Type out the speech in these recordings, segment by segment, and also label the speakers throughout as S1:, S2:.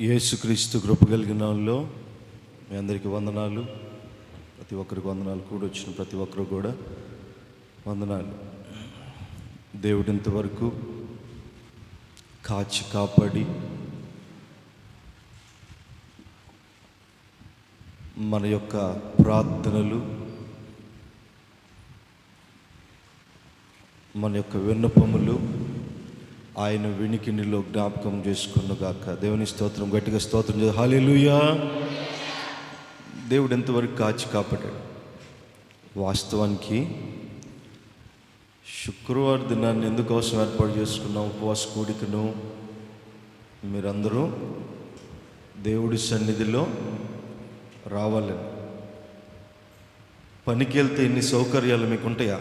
S1: యేసుక్రీస్తు కృప కలిగిన వాళ్ళలో మీ అందరికీ వందనాలు. ప్రతి ఒక్కరికి వందనాలు. కూడా వచ్చిన ప్రతి ఒక్కరు కూడా వందనాలు. దేవుడు ఇంతవరకు కాచి కాపాడి మన యొక్క ప్రార్థనలు, మన యొక్క విన్నపములు ఆయన వినికినిలో జ్ఞాపకం చేసుకున్నగాక. దేవుని స్తోత్రం. గట్టిగా స్తోత్రం చేద్దాం. హల్లెలూయా. దేవుడు ఎంతవరకు కాచి కాపాడాడు. వాస్తవానికి శుక్రవారం దినాన్ని ఎందుకోసం ఏర్పాటు చేసుకున్నాం? ఉపవాస కూడికను. మీరందరూ దేవుడి సన్నిధిలో రావాలని. పనికి వెళ్తే ఎన్ని సౌకర్యాలు మీకు ఉంటాయా?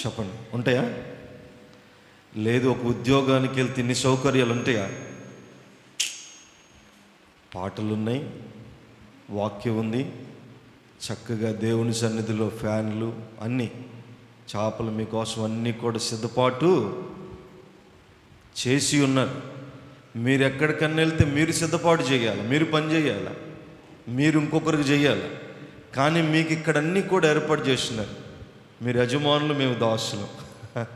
S1: చెప్పండి, ఉంటాయా? లేదు. ఒక ఉద్యోగానికి వెళ్తే ఇన్ని సౌకర్యాలు ఉంటాయా? పాటలు ఉన్నాయి, వాక్యం ఉంది, చక్కగా దేవుని సన్నిధిలో ఫ్యాన్లు అన్నీ, చేపలు మీకోసం అన్నీ కూడా సిద్ధపాటు చేసి ఉన్నారు. మీరు ఎక్కడికన్నా వెళ్తే మీరు సిద్ధపాటు చేయాలి, మీరు పని చేయాలి, మీరు ఇంకొకరికి చేయాలి. కానీ మీకు ఇక్కడ అన్నీ కూడా ఏర్పాటు చేస్తున్నారు. మీరు యజమానులు, మేము దాసులు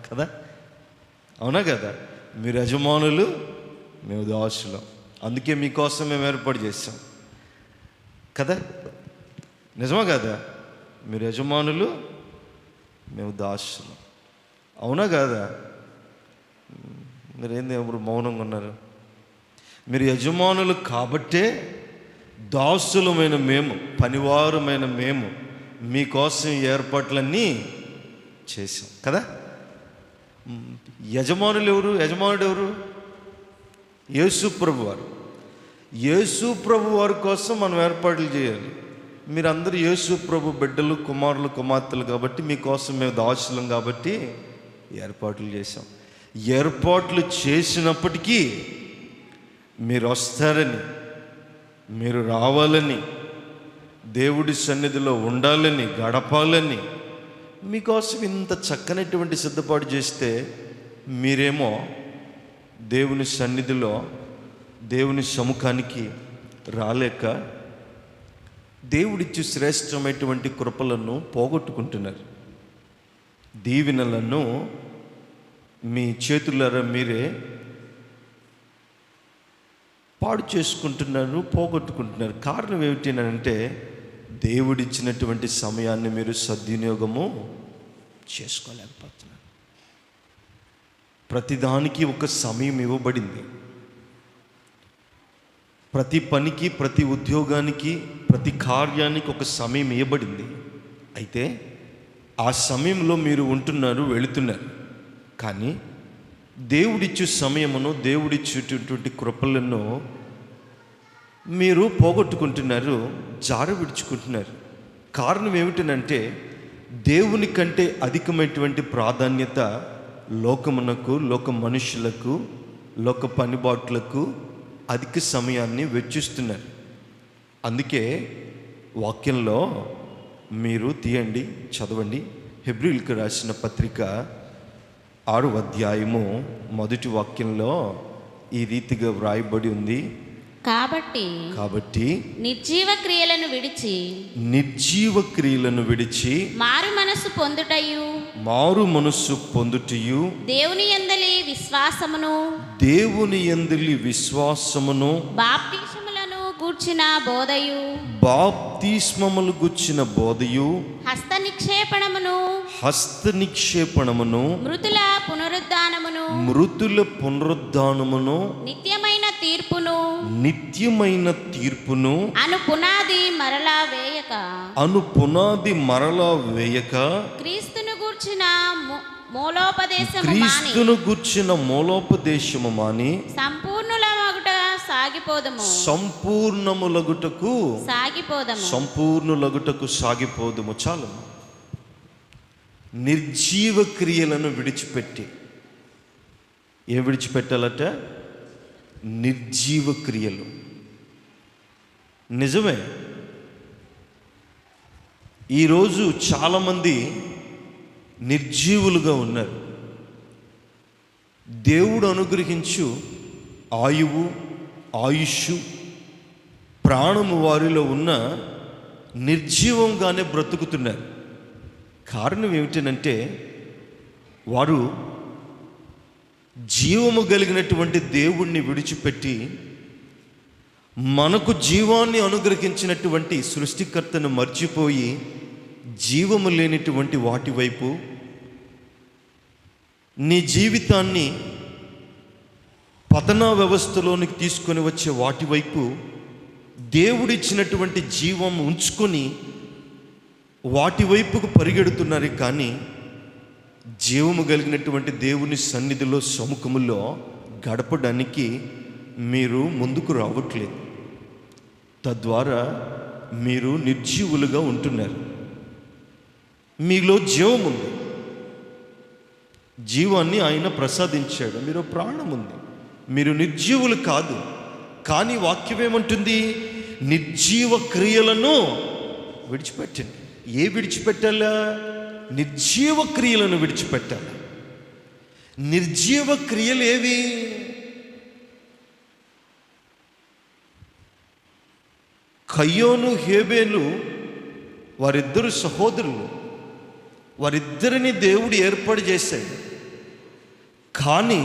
S1: కదా, అవునా కదా? మీరు యజమానులు, మేము దాసులం. అందుకే మీకోసం మేము ఏర్పాటు చేస్తాం కదా, నిజమా కదా? మీరు యజమానులు, మేము దాసులం, అవునా కదా? మీరేంది ఎవరు మౌనంగా ఉన్నారు? మీరు యజమానులు కాబట్టే దాసులమైన మేము, పనివారమైన మేము మీకోసం ఏర్పాట్లన్నీ చేసాం కదా. యజమానులు ఎవరు? యజమానుడు ఎవరు? యేసు ప్రభు వారు. యేసు ప్రభు వారి కోసం మనం ఏర్పాట్లు చేయాలి. మీరందరూ యేసు ప్రభు బిడ్డలు, కుమారులు, కుమార్తెలు కాబట్టి మీకోసం మేము దాసులం కాబట్టి ఏర్పాట్లు చేశాం. ఏర్పాట్లు చేసినప్పటికీ మీరు వస్తారని, మీరు రావాలని, దేవుడి సన్నిధిలో ఉండాలని, గడపాలని మీకోసం ఇంత చక్కనటువంటి సిద్ధపాటు చేస్తే మీరేమో దేవుని సన్నిధిలో, దేవుని సముఖానికి రాలేక దేవుడిచ్చి శ్రేష్టమైనటువంటి కృపలను పోగొట్టుకుంటున్నారు. దీవెనలను మీ చేతులారా మీరే పాడు చేసుకుంటున్నారు, పోగొట్టుకుంటున్నారు. కారణం ఏమిటంటే దేవుడిచ్చినటువంటి సమయాన్ని మీరు సద్వినియోగము చేసుకోలేకపోతున్నారు. ప్రతిదానికి ఒక సమయం ఇవ్వబడింది. ప్రతి పనికి, ప్రతి ఉద్యోగానికి, ప్రతి కార్యానికి ఒక సమయం ఇవ్వబడింది. అయితే ఆ సమయంలో మీరు ఉంటున్నారు, వెళుతున్నారు. కానీ దేవుడిచ్చే సమయమును, దేవుడిచ్చేటటువంటి కృపలను మీరు పోగొట్టుకుంటున్నారు, జార విడుచుకుంటున్నారు. కారణం ఏమిటనంటే దేవుని కంటే అధికమైనటువంటి ప్రాధాన్యత లోకమునకు, లోక మనుషులకు, లోక పనిబాట్లకు అధిక సమయాన్ని వెచ్చిస్తున్నారు. అందుకే వాక్యంలో మీరు తీయండి, చదవండి. హెబ్రీయులకు రాసిన పత్రిక 6వ అధ్యాయము 1వ వాక్యంలో ఈ రీతిగా వ్రాయబడి ఉంది.
S2: కాబట్టి నిర్జీవ క్రియలను విడిచి మారు మనస్సు పొందుటయు దేవుని యందలి విశ్వాసమును బాప్తిస్మములు గూర్చిన బోధయు హస్త నిక్షేపణమును మృతుల పునరుద్ధానమును నిత్యమైన తీర్పును అను పునాది మరలా వేయక క్రీస్తును గూర్చిన మూలోపదేశము మాని సంపూర్ణులగుటకు సాగిపోదుము. చాలు. నిర్జీవ క్రియలను విడిచిపెట్టి, ఏం విడిచిపెట్టాలట? నిర్జీవ క్రియలు. నిజమే, ఈరోజు చాలామంది నిర్జీవులుగా ఉన్నారు. దేవుడు అనుగ్రహించు ఆయువు, ఆయుష్, ప్రాణము వారిలో ఉన్న నిర్జీవంగానే బ్రతుకుతున్నారు. కారణం ఏమిటంటే వారు జీవము కలిగినటువంటి దేవుణ్ణి విడిచిపెట్టి మనకు జీవాన్ని అనుగ్రహించినటువంటి సృష్టికర్తను మర్చిపోయి జీవము లేనటువంటి వాటి వైపు, నీ జీవితాన్ని పతన వ్యవస్థలోనికి తీసుకొని వచ్చే వాటి వైపు దేవుడిచ్చినటువంటి జీవం ఉంచుకొని వాటి వైపుకు పరిగెడుతున్నారు. కానీ జీవము కలిగినటువంటి దేవుని సన్నిధిలో సముఖములో గడపడానికి మీరు ముందుకు రావట్లేదు. తద్వారా మీరు నిర్జీవులుగా ఉంటున్నారు. మీలో జీవం ఉంది, జీవాన్ని ఆయన ప్రసాదించాడు, మీరు ప్రాణం ఉంది, మీరు నిర్జీవులు కాదు. కానీ వాక్యం ఏమంటుంది? నిర్జీవ క్రియలను విడిచిపెట్టండి. ఏ విడిచిపెట్టాలా? నిర్జీవ క్రియలను విడిచిపెట్టాలి. నిర్జీవ క్రియలు ఏవి? కయ్యోను హేబేలు వారిద్దరు సహోదరులు, వారిద్దరిని దేవుడు ఏర్పాటు చేశాడు. కానీ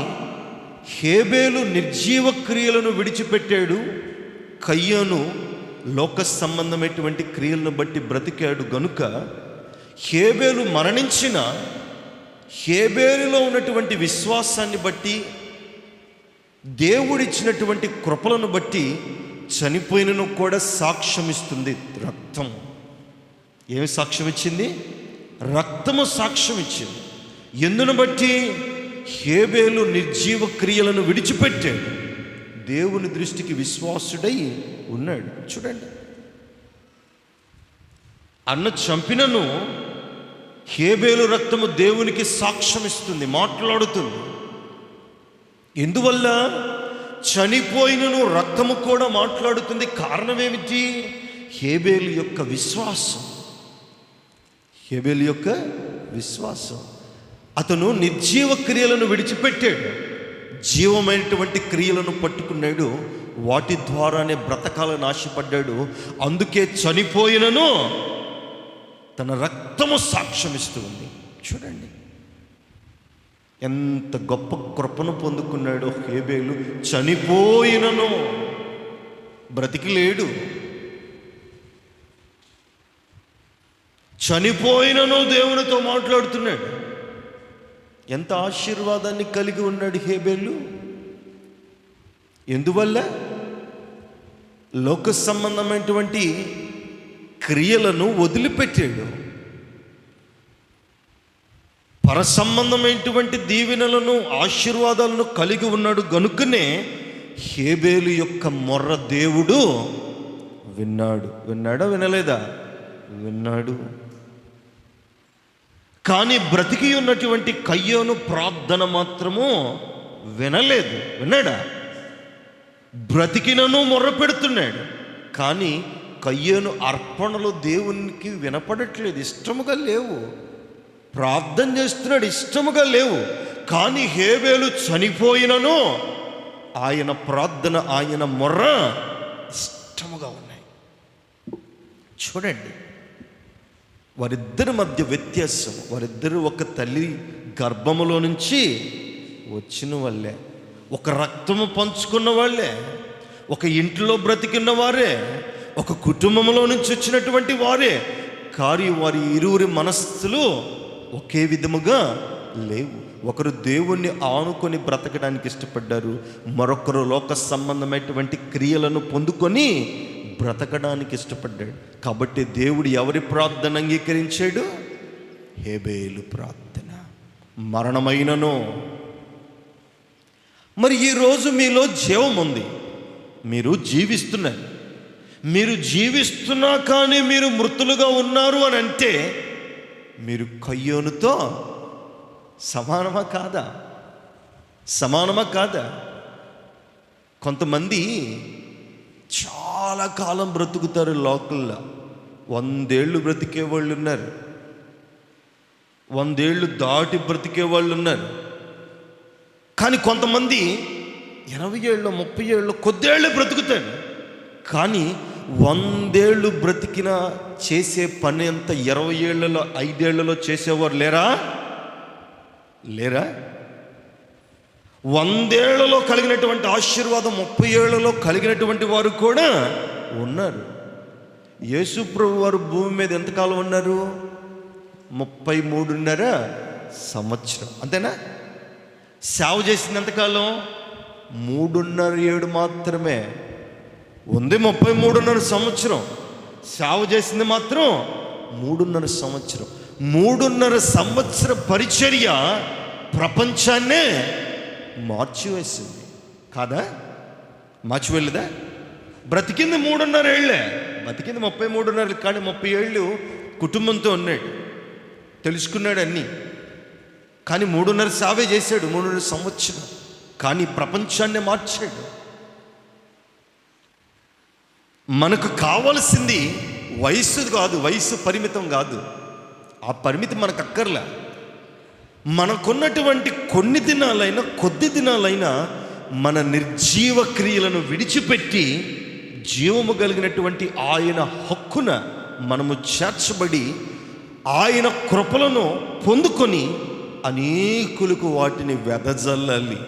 S2: హేబేలు నిర్జీవ క్రియలను విడిచిపెట్టాడు, కయ్యోను లోక సంబంధమైనటువంటి క్రియలను బట్టి బ్రతికాడు. గనుక హేబేలు మరణించిన, హేబేలులో ఉన్నటువంటి విశ్వాసాన్ని బట్టి, దేవుడిచ్చినటువంటి కృపలను బట్టి చనిపోయినను కూడా సాక్ష్యం ఇస్తుంది రక్తం. ఏమి సాక్ష్యం ఇచ్చింది? రక్తము సాక్ష్యం ఇచ్చింది. ఎందును బట్టి? హేబేలు నిర్జీవ క్రియలను విడిచిపెట్టాడు, దేవుని దృష్టికి విశ్వాసుడై ఉన్నాడు. చూడండి, అన్న చంపినను హేబేలు రక్తము దేవునికి సాక్ష్యం ఇస్తుంది, మాట్లాడుతుంది. ఎందువల్ల? చనిపోయినను రక్తము కూడా మాట్లాడుతుంది. కారణం ఏమిటి? హేబేలు యొక్క విశ్వాసం. హేబేలు యొక్క విశ్వాసం. అతను నిర్జీవ క్రియలను విడిచిపెట్టాడు, జీవమైనటువంటి క్రియలను పట్టుకున్నాడు, వాటి ద్వారానే బ్రతకాలని ఆశపడ్డాడు. అందుకే చనిపోయినను తన రక్తము సాక్ష్యమిస్తూ ఉంది. చూడండి ఎంత గొప్ప కృపను పొందుకున్నాడో హేబేలు. చనిపోయినను, బ్రతికి లేడు, చనిపోయినను దేవునితో మాట్లాడుతున్నాడు. ఎంత ఆశీర్వాదాన్ని కలిగి ఉన్నాడు హేబేలు. ఎందువల్ల? లోక సంబంధమైనటువంటి క్రియలను వదిలిపెట్టాడు, పరసంబంధమైనటువంటి దీవెనలను, ఆశీర్వాదాలను కలిగి ఉన్నాడు. గనుకనే హేబేలు యొక్క మొర్ర దేవుడు విన్నాడు. విన్నాడా? వినలేదా? విన్నాడు. కానీ బ్రతికి ఉన్నటువంటి కయ్యోను ప్రార్థన మాత్రము వినలేదు. విన్నాడా? బ్రతికినను మొర్ర పెడుతున్నాడు, కానీ కయ్యోను అర్పణలు దేవునికి వినపడట్లేదు, ఇష్టముగా లేవు. ప్రార్థన చేస్తున్నాడు, ఇష్టముగా లేవు. కానీ హేబేలు చనిపోయినను ఆయన ప్రార్థన, ఆయన మొర్ర ఇష్టముగా ఉన్నాయి. చూడండి, వారిద్దరి మధ్య వ్యత్యాసం. వారిద్దరు ఒక తల్లి గర్భములో నుంచి వచ్చిన వాళ్ళే, ఒక రక్తము పంచుకున్న వాళ్ళే, ఒక ఇంట్లో బ్రతికిన వారే, ఒక కుటుంబంలో నుంచి వచ్చినటువంటి వారే. కానీ వారి ఇరువురి మనస్సులు ఒకే విధముగా లేవు. ఒకరు దేవుణ్ణి ఆనుకొని బ్రతకడానికి ఇష్టపడ్డారు, మరొకరు లోక సంబంధమైనటువంటి క్రియలను పొందుకొని బ్రతకడానికి ఇష్టపడ్డాడు. కాబట్టి దేవుడు ఎవరి ప్రార్థన అంగీకరించాడు? హేబేలు ప్రార్థన. మరణమైనను. మరి ఈరోజు మీలో జీవం ఉంది, మీరు జీవిస్తున్నారు. మీరు జీవిస్తున్నా కానీ మీరు మృతులుగా ఉన్నారు అని అంటే మీరు కయ్యోనుతో సమానమా కాదా? సమానమా కాదా? కొంతమంది చాలా కాలం బ్రతుకుతారు లోకల్లో. 100 ఏళ్ళు బ్రతికే వాళ్ళు ఉన్నారు, 100 ఏళ్ళు దాటి బ్రతికే వాళ్ళు ఉన్నారు. కానీ కొంతమంది
S1: 20 ఏళ్ళు 30 ఏళ్ళు కొద్దేళ్ళు బ్రతుకుతాడు. కానీ 100 ఏళ్ళు బ్రతికినా చేసే పని అంతా 20 ఏళ్లలో 5 ఏళ్లలో చేసేవారు లేరా? 100 ఏళ్లలో కలిగినటువంటి ఆశీర్వాదం 30 ఏళ్లలో కలిగినటువంటి వారు కూడా ఉన్నారు. యేసు ప్రభు వారు భూమి మీద ఎంతకాలం ఉన్నారు? 33.5 సంవత్సరం, అంతేనా? సేవ చేసింది ఎంతకాలం? 3.5 మాత్రమే ఉంది. 33.5 సంవత్సరం. సేవ చేసింది మాత్రం 3.5 సంవత్సరం. 3.5 సంవత్సర పరిచర్య ప్రపంచాన్నే మార్చివేసింది కాదా? మార్చివెళ్ళదా? బ్రతికింది 3.5 ఏళ్ళే, బతికింది 33.5, కానీ 30 ఏళ్ళు కుటుంబంతో ఉన్నాడు, తెలుసుకున్నాడు అన్నీ. కానీ 3.5 సేవే చేశాడు, 3.5 సంవత్సరం, కానీ ప్రపంచాన్ని మార్చాడు. మనకు కావాల్సింది వయస్సు కాదు, వయస్సు పరిమితం కాదు, ఆ పరిమితి మనకు అక్కర్లే. మనకున్నటువంటి కొన్ని దినాలైనా కొద్ది దినాలైనా మన నిర్జీవ క్రియలను విడిచిపెట్టి జీవము కలిగినటువంటి ఆయన హక్కున మనము చేర్చబడి ఆయన కృపలను పొందుకొని అనేకులకు వాటిని వెదజల్లాలి.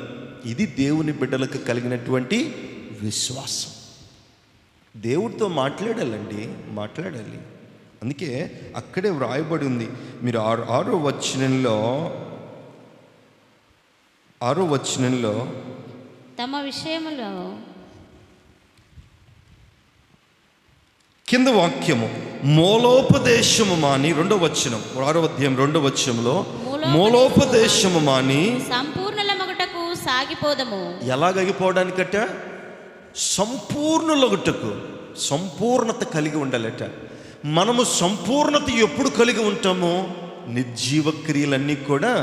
S1: ఇది దేవుని బిడ్డలకు కలిగినటువంటి విశ్వాసం. దేవుడితో మాట్లాడాలండి, మాట్లాడాలి. అందుకే అక్కడే వ్రాయబడి ఉంది. మీరు 6వ వచనంలో
S3: తమ విషయములో
S1: కింద వాక్యము మూలోపదేశము మాని, 2వ వచనం, 6వ అధ్యాయం 2వ వచనంలో మూలోపదేశము మాని
S3: సంపూర్ణులమగుటకు సాగిపోదము.
S1: ఎలాగైపోవడానికట? సంపూర్ణులగుటకు, సంపూర్ణత కలిగి ఉండాలట. మనము సంపూర్ణత ఎప్పుడు కలిగి ఉంటామో? నిర్జీవ క్రియలన్నీ కూడా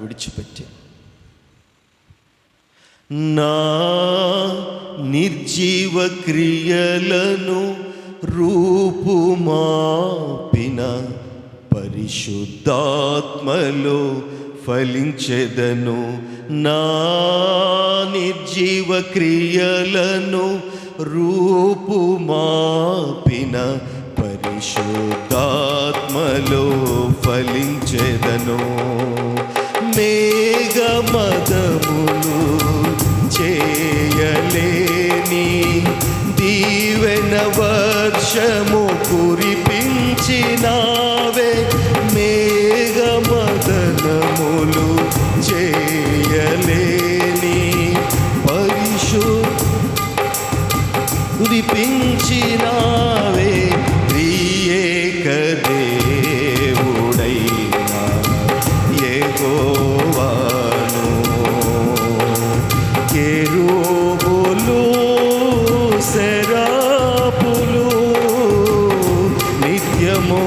S1: విడిచిపెట్టి. నా నిర్జీవ క్రియలను రూపుమాపిన పరిశుద్ధాత్మలో ఫలించెదను. నా నిర్జీవ క్రియలను రూపుమాపిన పరిశుద్ధాత్మలో ఫలించెదను. మేఘమదములు చేయలేని దీవెన వర్షము కురిపించినావే. మేఘమదనములు చేయలేని కురిపించినావే. త్రియేక దేవుడైనా యెహోవాను కెరూబులు సెరాపులు నిత్యము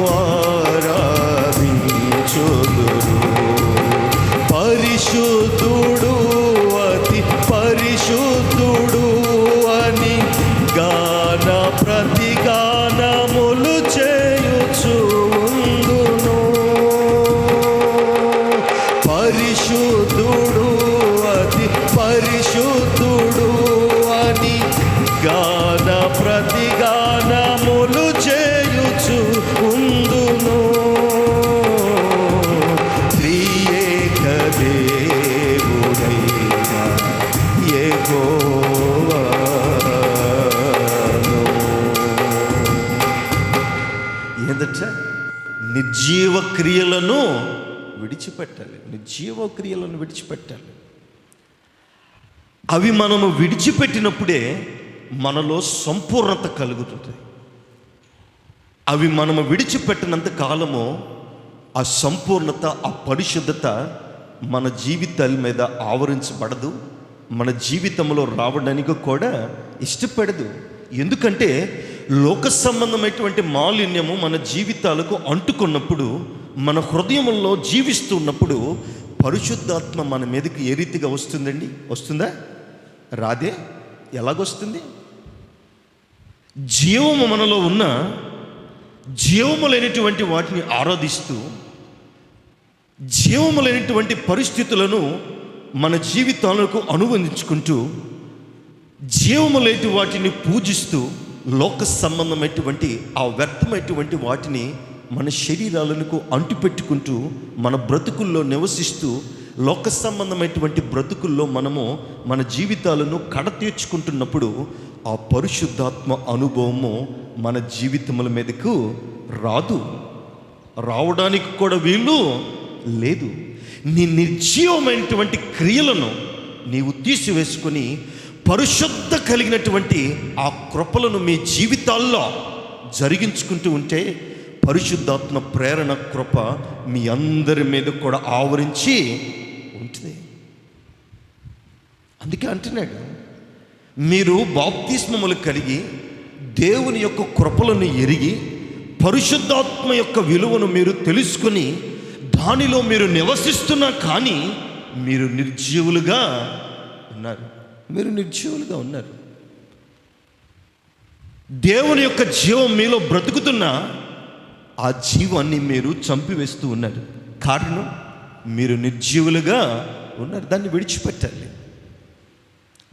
S1: ఆరాధించుదురు. పరిశుద్ధుడు, అతి పరిశుద్ధుడు అని గాన ప్రతిగానములు చేయుచు ఉందును. పరిశుద్ధుడు, అతి పరిశుద్ధుడు అని గాన ప్రతిగానములు చేయుచు ఉందును. త్రియేక దేవుడైన యెహోవాను. ఏందట? నిర్జీవ క్రియలను విడిచిపెట్టాలి, నిర్జీవ క్రియలను విడిచిపెట్టాలి. అవి మనము విడిచిపెట్టినప్పుడే మనలో సంపూర్ణత కలుగుతుంది. అవి మనము విడిచిపెట్టినంత కాలము ఆ సంపూర్ణత, ఆ పరిశుద్ధత మన జీవితాల మీద ఆవరించబడదు, మన జీవితంలో రావడానికి కూడా ఇష్టపడదు. ఎందుకంటే లోక సంబంధమైనటువంటి మాలిన్యము మన జీవితాలకు అంటుకున్నప్పుడు, మన హృదయంలో జీవిస్తున్నప్పుడు పరిశుద్ధాత్మ మన మీదకి ఏ రీతిగా వస్తుందండి? వస్తుందా? రాదే. ఎలాగొస్తుంది? జీవము మనలో ఉన్న జీవము లేనటువంటి వాటిని ఆరాధిస్తూ, జీవము లేనటువంటి పరిస్థితులను
S2: మన జీవితాలకు అనుబంధించుకుంటూ జీవము లేని వాటిని పూజిస్తూ లోక సంబంధమైనటువంటి ఆ వ్యర్థమైనటువంటి వాటిని మన శరీరాలకు అంటుపెట్టుకుంటూ మన బ్రతుకుల్లో నివసిస్తూ లోక సంబంధమైనటువంటి బ్రతుకుల్లో మనము మన జీవితాలను కడతీర్చుకుంటున్నప్పుడు ఆ పరిశుద్ధాత్మ అనుభవము మన జీవితముల మీదకు రావడానికి కూడా వీలు లేదు. నీ నిర్జీవమైనటువంటి క్రియలను నీవు తీసివేసుకొని పరిశుద్ధ కలిగినటువంటి ఆ కృపలను మీ జీవితాల్లో జరిగించుకుంటూ ఉంటే పరిశుద్ధాత్మ ప్రేరణ కృప మీ అందరి మీద కూడా ఆవరించి ఉంటుంది. అందుకే అంటున్నాడు, మీరు బాప్తిస్మములు కలిగి దేవుని యొక్క కృపలను ఎరిగి పరిశుద్ధాత్మ యొక్క విలువను మీరు తెలుసుకొని దానిలో మీరు నివసిస్తున్నా కానీ మీరు నిర్జీవులుగా ఉన్నారు. దేవుని యొక్క జీవం మీలో బ్రతుకుతున్న ఆ జీవాన్ని మీరు చంపివేస్తూ ఉన్నారు. కారణం మీరు నిర్జీవులుగా ఉన్నారు.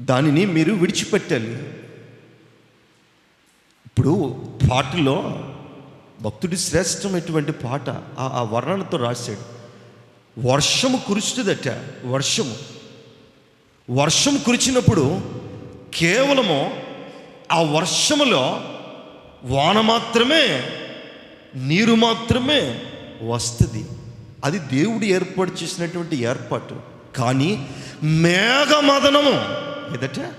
S2: దానిని మీరు విడిచిపెట్టాలి. ఇప్పుడు పాటలో భక్తుడి శ్రేష్టమైనటువంటి పాట ఆ వర్ణనతో రాశాడు. వర్షము కురుస్తుందట. వర్షం కురిచినప్పుడు కేవలము ఆ వర్షములో వాన మాత్రమే, నీరు మాత్రమే వస్తుంది. అది దేవుడు ఏర్పాటు చేసినటువంటి ఏర్పాటు. కానీ మేఘమదనము ఏదట,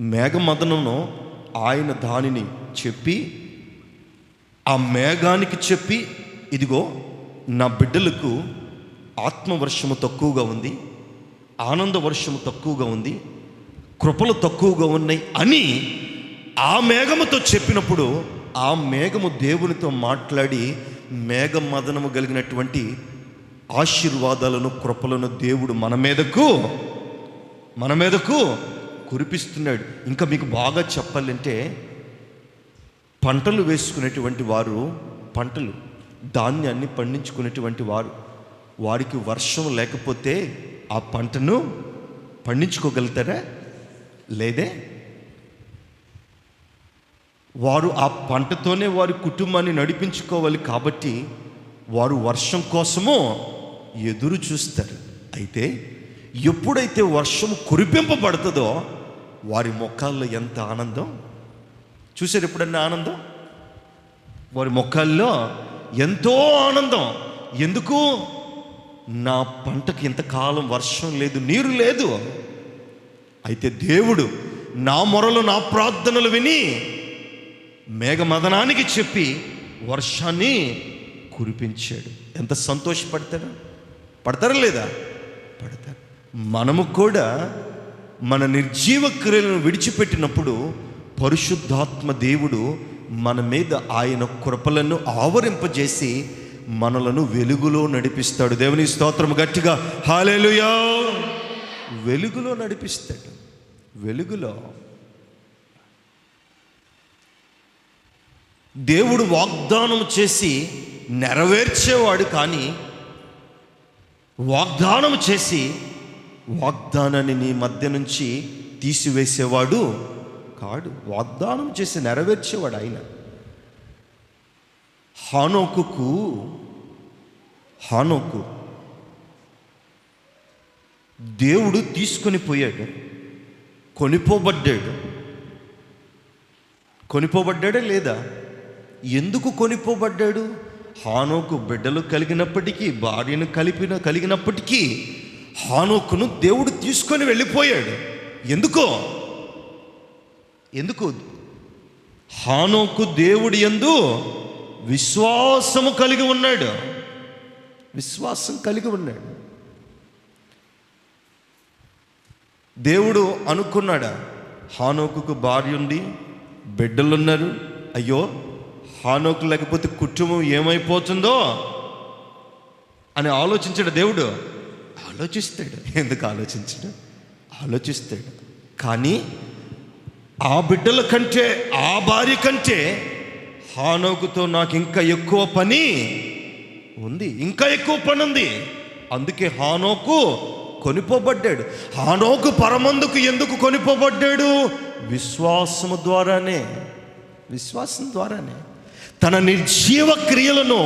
S2: మేఘమదనము ఆయన దానిని చెప్పి ఆ మేఘానికి చెప్పి, ఇదిగో నా బిడ్డలకు ఆత్మవర్షము తక్కువగా ఉంది, ఆనంద వర్షము తక్కువగా ఉంది, కృపలు తక్కువగా ఉన్నాయి అని ఆ మేఘముతో చెప్పినప్పుడు ఆ మేఘము దేవునితో మాట్లాడి మేఘమదనము కలిగినటువంటి ఆశీర్వాదాలను కృపలను దేవుడు మన మీదకు కురిపిస్తున్నాడు. ఇంకా మీకు బాగా చెప్పాలంటే పంటలు వేసుకునేటువంటి వారు, పంటలు ధాన్యాన్ని పండించుకునేటువంటి వారికి వర్షం లేకపోతే ఆ పంటను పండించుకోగలుగుతారా? లేదే. వారు ఆ పంటతోనే వారి కుటుంబాన్ని నడిపించుకోవాలి. కాబట్టి వారు వర్షం కోసము ఎదురు చూస్తారు. అయితే ఎప్పుడైతే వర్షం కురిపింపబడుతుందో వారి ముఖాల్లో ఎంత ఆనందం చూసారు? ఎప్పుడన్నా ఆనందం? వారి ముఖాల్లో ఎంతో ఆనందం. ఎందుకు? నా పంటకి ఇంతకాలం వర్షం లేదు, నీరు లేదు. అయితే దేవుడు నా మొరలు, నా ప్రార్థనలు విని మేఘమదనానికి చెప్పి వర్షాన్ని కురిపించాడు. ఎంత పడతారా లేదా? పడతారు. మనము కూడా మన నిర్జీవ క్రియలను విడిచిపెట్టినప్పుడు పరిశుద్ధాత్మ దేవుడు మన మీద ఆయన కృపలను ఆవరింపజేసి మనలను వెలుగులో నడిపిస్తాడు. దేవుని స్తోత్రం. గట్టిగా హల్లెలూయా. వెలుగులో నడిపిస్తాడు. వెలుగులో దేవుడు వాగ్దానం చేసి నెరవేర్చేవాడు. కానీ వాగ్దానం చేసి వాగ్దానాన్ని నీ మధ్య నుంచి తీసివేసేవాడు కాడు. వాగ్దానం చేసి నెరవేర్చేవాడు ఆయన. హానోకు దేవుడు తీసుకొని పోయాడు, కొనిపోబడ్డాడా లేదా? ఎందుకు కొనిపోబడ్డాడు? హానోకు బిడ్డలు కలిగినప్పటికీ, భార్యను కలిగినప్పటికీ హానోకును దేవుడు తీసుకొని వెళ్ళిపోయాడు. ఎందుకు? హానోకు దేవుడి యందు విశ్వాసం కలిగి ఉన్నాడు. దేవుడు అనుకున్నాడా? హానోకుకు భార్య ఉంది, బిడ్డలున్నారు, అయ్యో హానోకు లేకపోతే కుటుంబం ఏమైపోతుందో అని ఆలోచించాడు దేవుడు. ఆలోచిస్తాడు. ఎందుకు ఆలోచిస్తాడు. కానీ ఆ బిడ్డల కంటే, ఆ భార్య కంటే హానోకుతో నాకు ఇంకా ఎక్కువ పని ఉంది. అందుకే హానోకు కొనిపోబడ్డాడు. హానోకు పరమందుకు ఎందుకు కొనిపోబడ్డాడు? విశ్వాసము ద్వారానే. విశ్వాసం ద్వారానే తన నిర్జీవ క్రియలను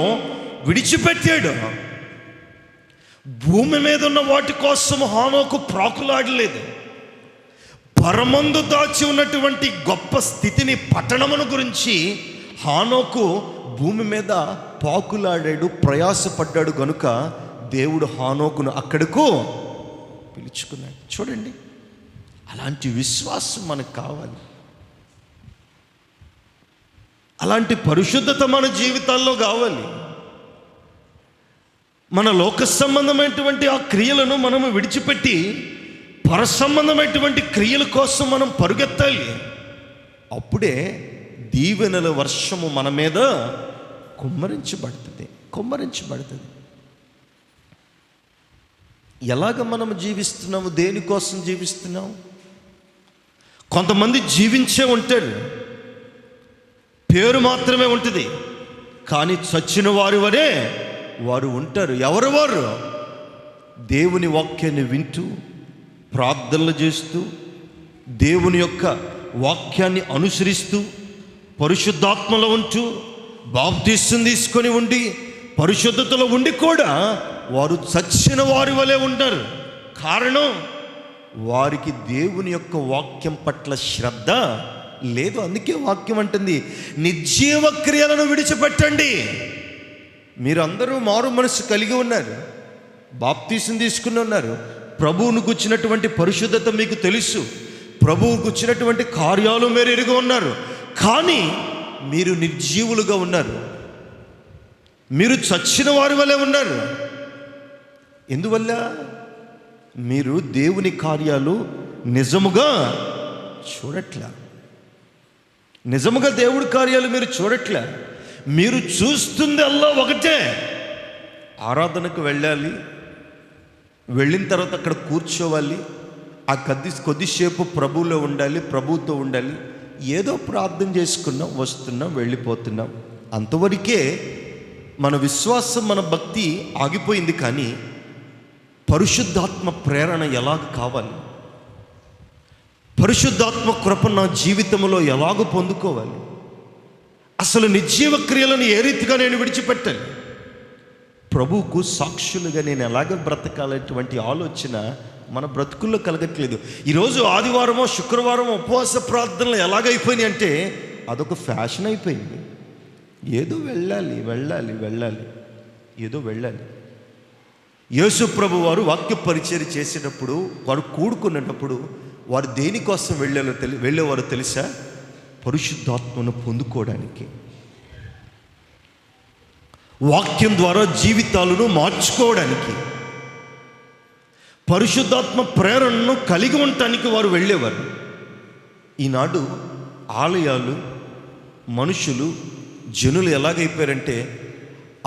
S2: విడిచిపెట్టాడు. భూమి మీద ఉన్న వాటి కోసం హానోకు ప్రాకులాడలేదు. పరమందు దాచి ఉన్నటువంటి గొప్ప స్థితిని, పట్టణమును గురించి హానోకు భూమి మీద పాకులాడాడు, ప్రయాసపడ్డాడు. గనుక దేవుడు హానోకును అక్కడకు పిలుచుకున్నాడు. చూడండి, అలాంటి విశ్వాసం మనకు కావాలి. అలాంటి పరిశుద్ధత మన జీవితాల్లో కావాలి. మన లోక సంబంధమైనటువంటి ఆ క్రియలను మనము విడిచిపెట్టి పరసంబంధమైనటువంటి క్రియల కోసం మనం పరుగెత్తాలి. అప్పుడే దీవెనల వర్షము మన మీద కుమ్మరించబడుతుంది. ఎలాగ మనం జీవిస్తున్నాము? దేనికోసం జీవిస్తున్నాము? కొంతమంది జీవించే ఉంటారు, పేరు మాత్రమే ఉంటుంది, కానీ చచ్చిన వారి వరే వారు ఉంటారు. ఎవరు వారు? దేవుని వాక్యాన్ని వింటూ, ప్రార్థనలు చేస్తూ, దేవుని యొక్క వాక్యాన్ని అనుసరిస్తూ, పరిశుద్ధాత్మలో ఉంటూ, బాప్తిస్తం తీసుకొని ఉండి, పరిశుద్ధతలో ఉండి కూడా వారు చచ్చిన వారి వలె ఉంటారు. కారణం, వారికి దేవుని యొక్క వాక్యం పట్ల శ్రద్ధ లేదు. అందుకే వాక్యం అంటుంది, నిర్జీవ క్రియలను విడిచిపెట్టండి. మీరందరూ మారు మనసు కలిగి ఉన్నారు, బాప్తిస్తం తీసుకుని ఉన్నారు, ప్రభువును గుచ్చినటువంటి పరిశుద్ధత మీకు తెలుసు, ప్రభువు గుచ్చినటువంటి కార్యాలు మీరు ఎరిగి ఉన్నారు. కానీ మీరు నిర్జీవులుగా ఉన్నారు, మీరు చచ్చిన వారి వలె ఉన్నారు. ఎందువల్ల? మీరు దేవుని కార్యాలు నిజముగా చూడట్లా. నిజముగా దేవుడి కార్యాలు మీరు చూడట్లే. మీరు చూస్తుంది అల్లా ఒకటే, ఆరాధనకు వెళ్ళాలి, వెళ్ళిన తర్వాత అక్కడ కూర్చోవాలి, ఆ కొద్దిసేపు ప్రభువులో ఉండాలి, ప్రభువుతో ఉండాలి, ఏదో ప్రార్థన చేసుకున్నాం, వస్తున్నాం, వెళ్ళిపోతున్నాం, అంతవరకే మన విశ్వాసం, మన భక్తి ఆగిపోయింది. కానీ పరిశుద్ధాత్మ ప్రేరణ ఎలాగ కావాలి? పరిశుద్ధాత్మ కృప నా జీవితంలో ఎలాగ పొందుకోవాలి? అసలు నిర్జీవ క్రియలను ఏ రీతిగా నేను విడిచిపెట్టాలి? ప్రభువుకు సాక్షులుగా నేను ఎలాగ బ్రతకాలనేటువంటి ఆలోచన మన బ్రతుకుల్లో కలగట్లేదు. ఈరోజు ఆదివారమో శుక్రవారమో ఉపవాస ప్రార్థనలు ఎలాగైపోయినాయి అంటే అదొక ఫ్యాషన్ అయిపోయింది. ఏదో వెళ్ళాలి, ఏదో వెళ్ళాలి. యేసు ప్రభు వారు వాక్య పరిచర్య చేసేటప్పుడు, వారు కూడుకునేటప్పుడు వారు దేనికోసం వెళ్ళేవారో తెలుసా? పరిశుద్ధాత్మను పొందుకోవడానికి, వాక్యం ద్వారా జీవితాలను మార్చుకోవడానికి, పరిశుద్ధాత్మ ప్రేరణను కలిగి ఉండటానికి వారు వెళ్ళేవారు. ఈనాడు ఆలయాలు, మనుషులు, జనులు ఎలాగైపోయారంటే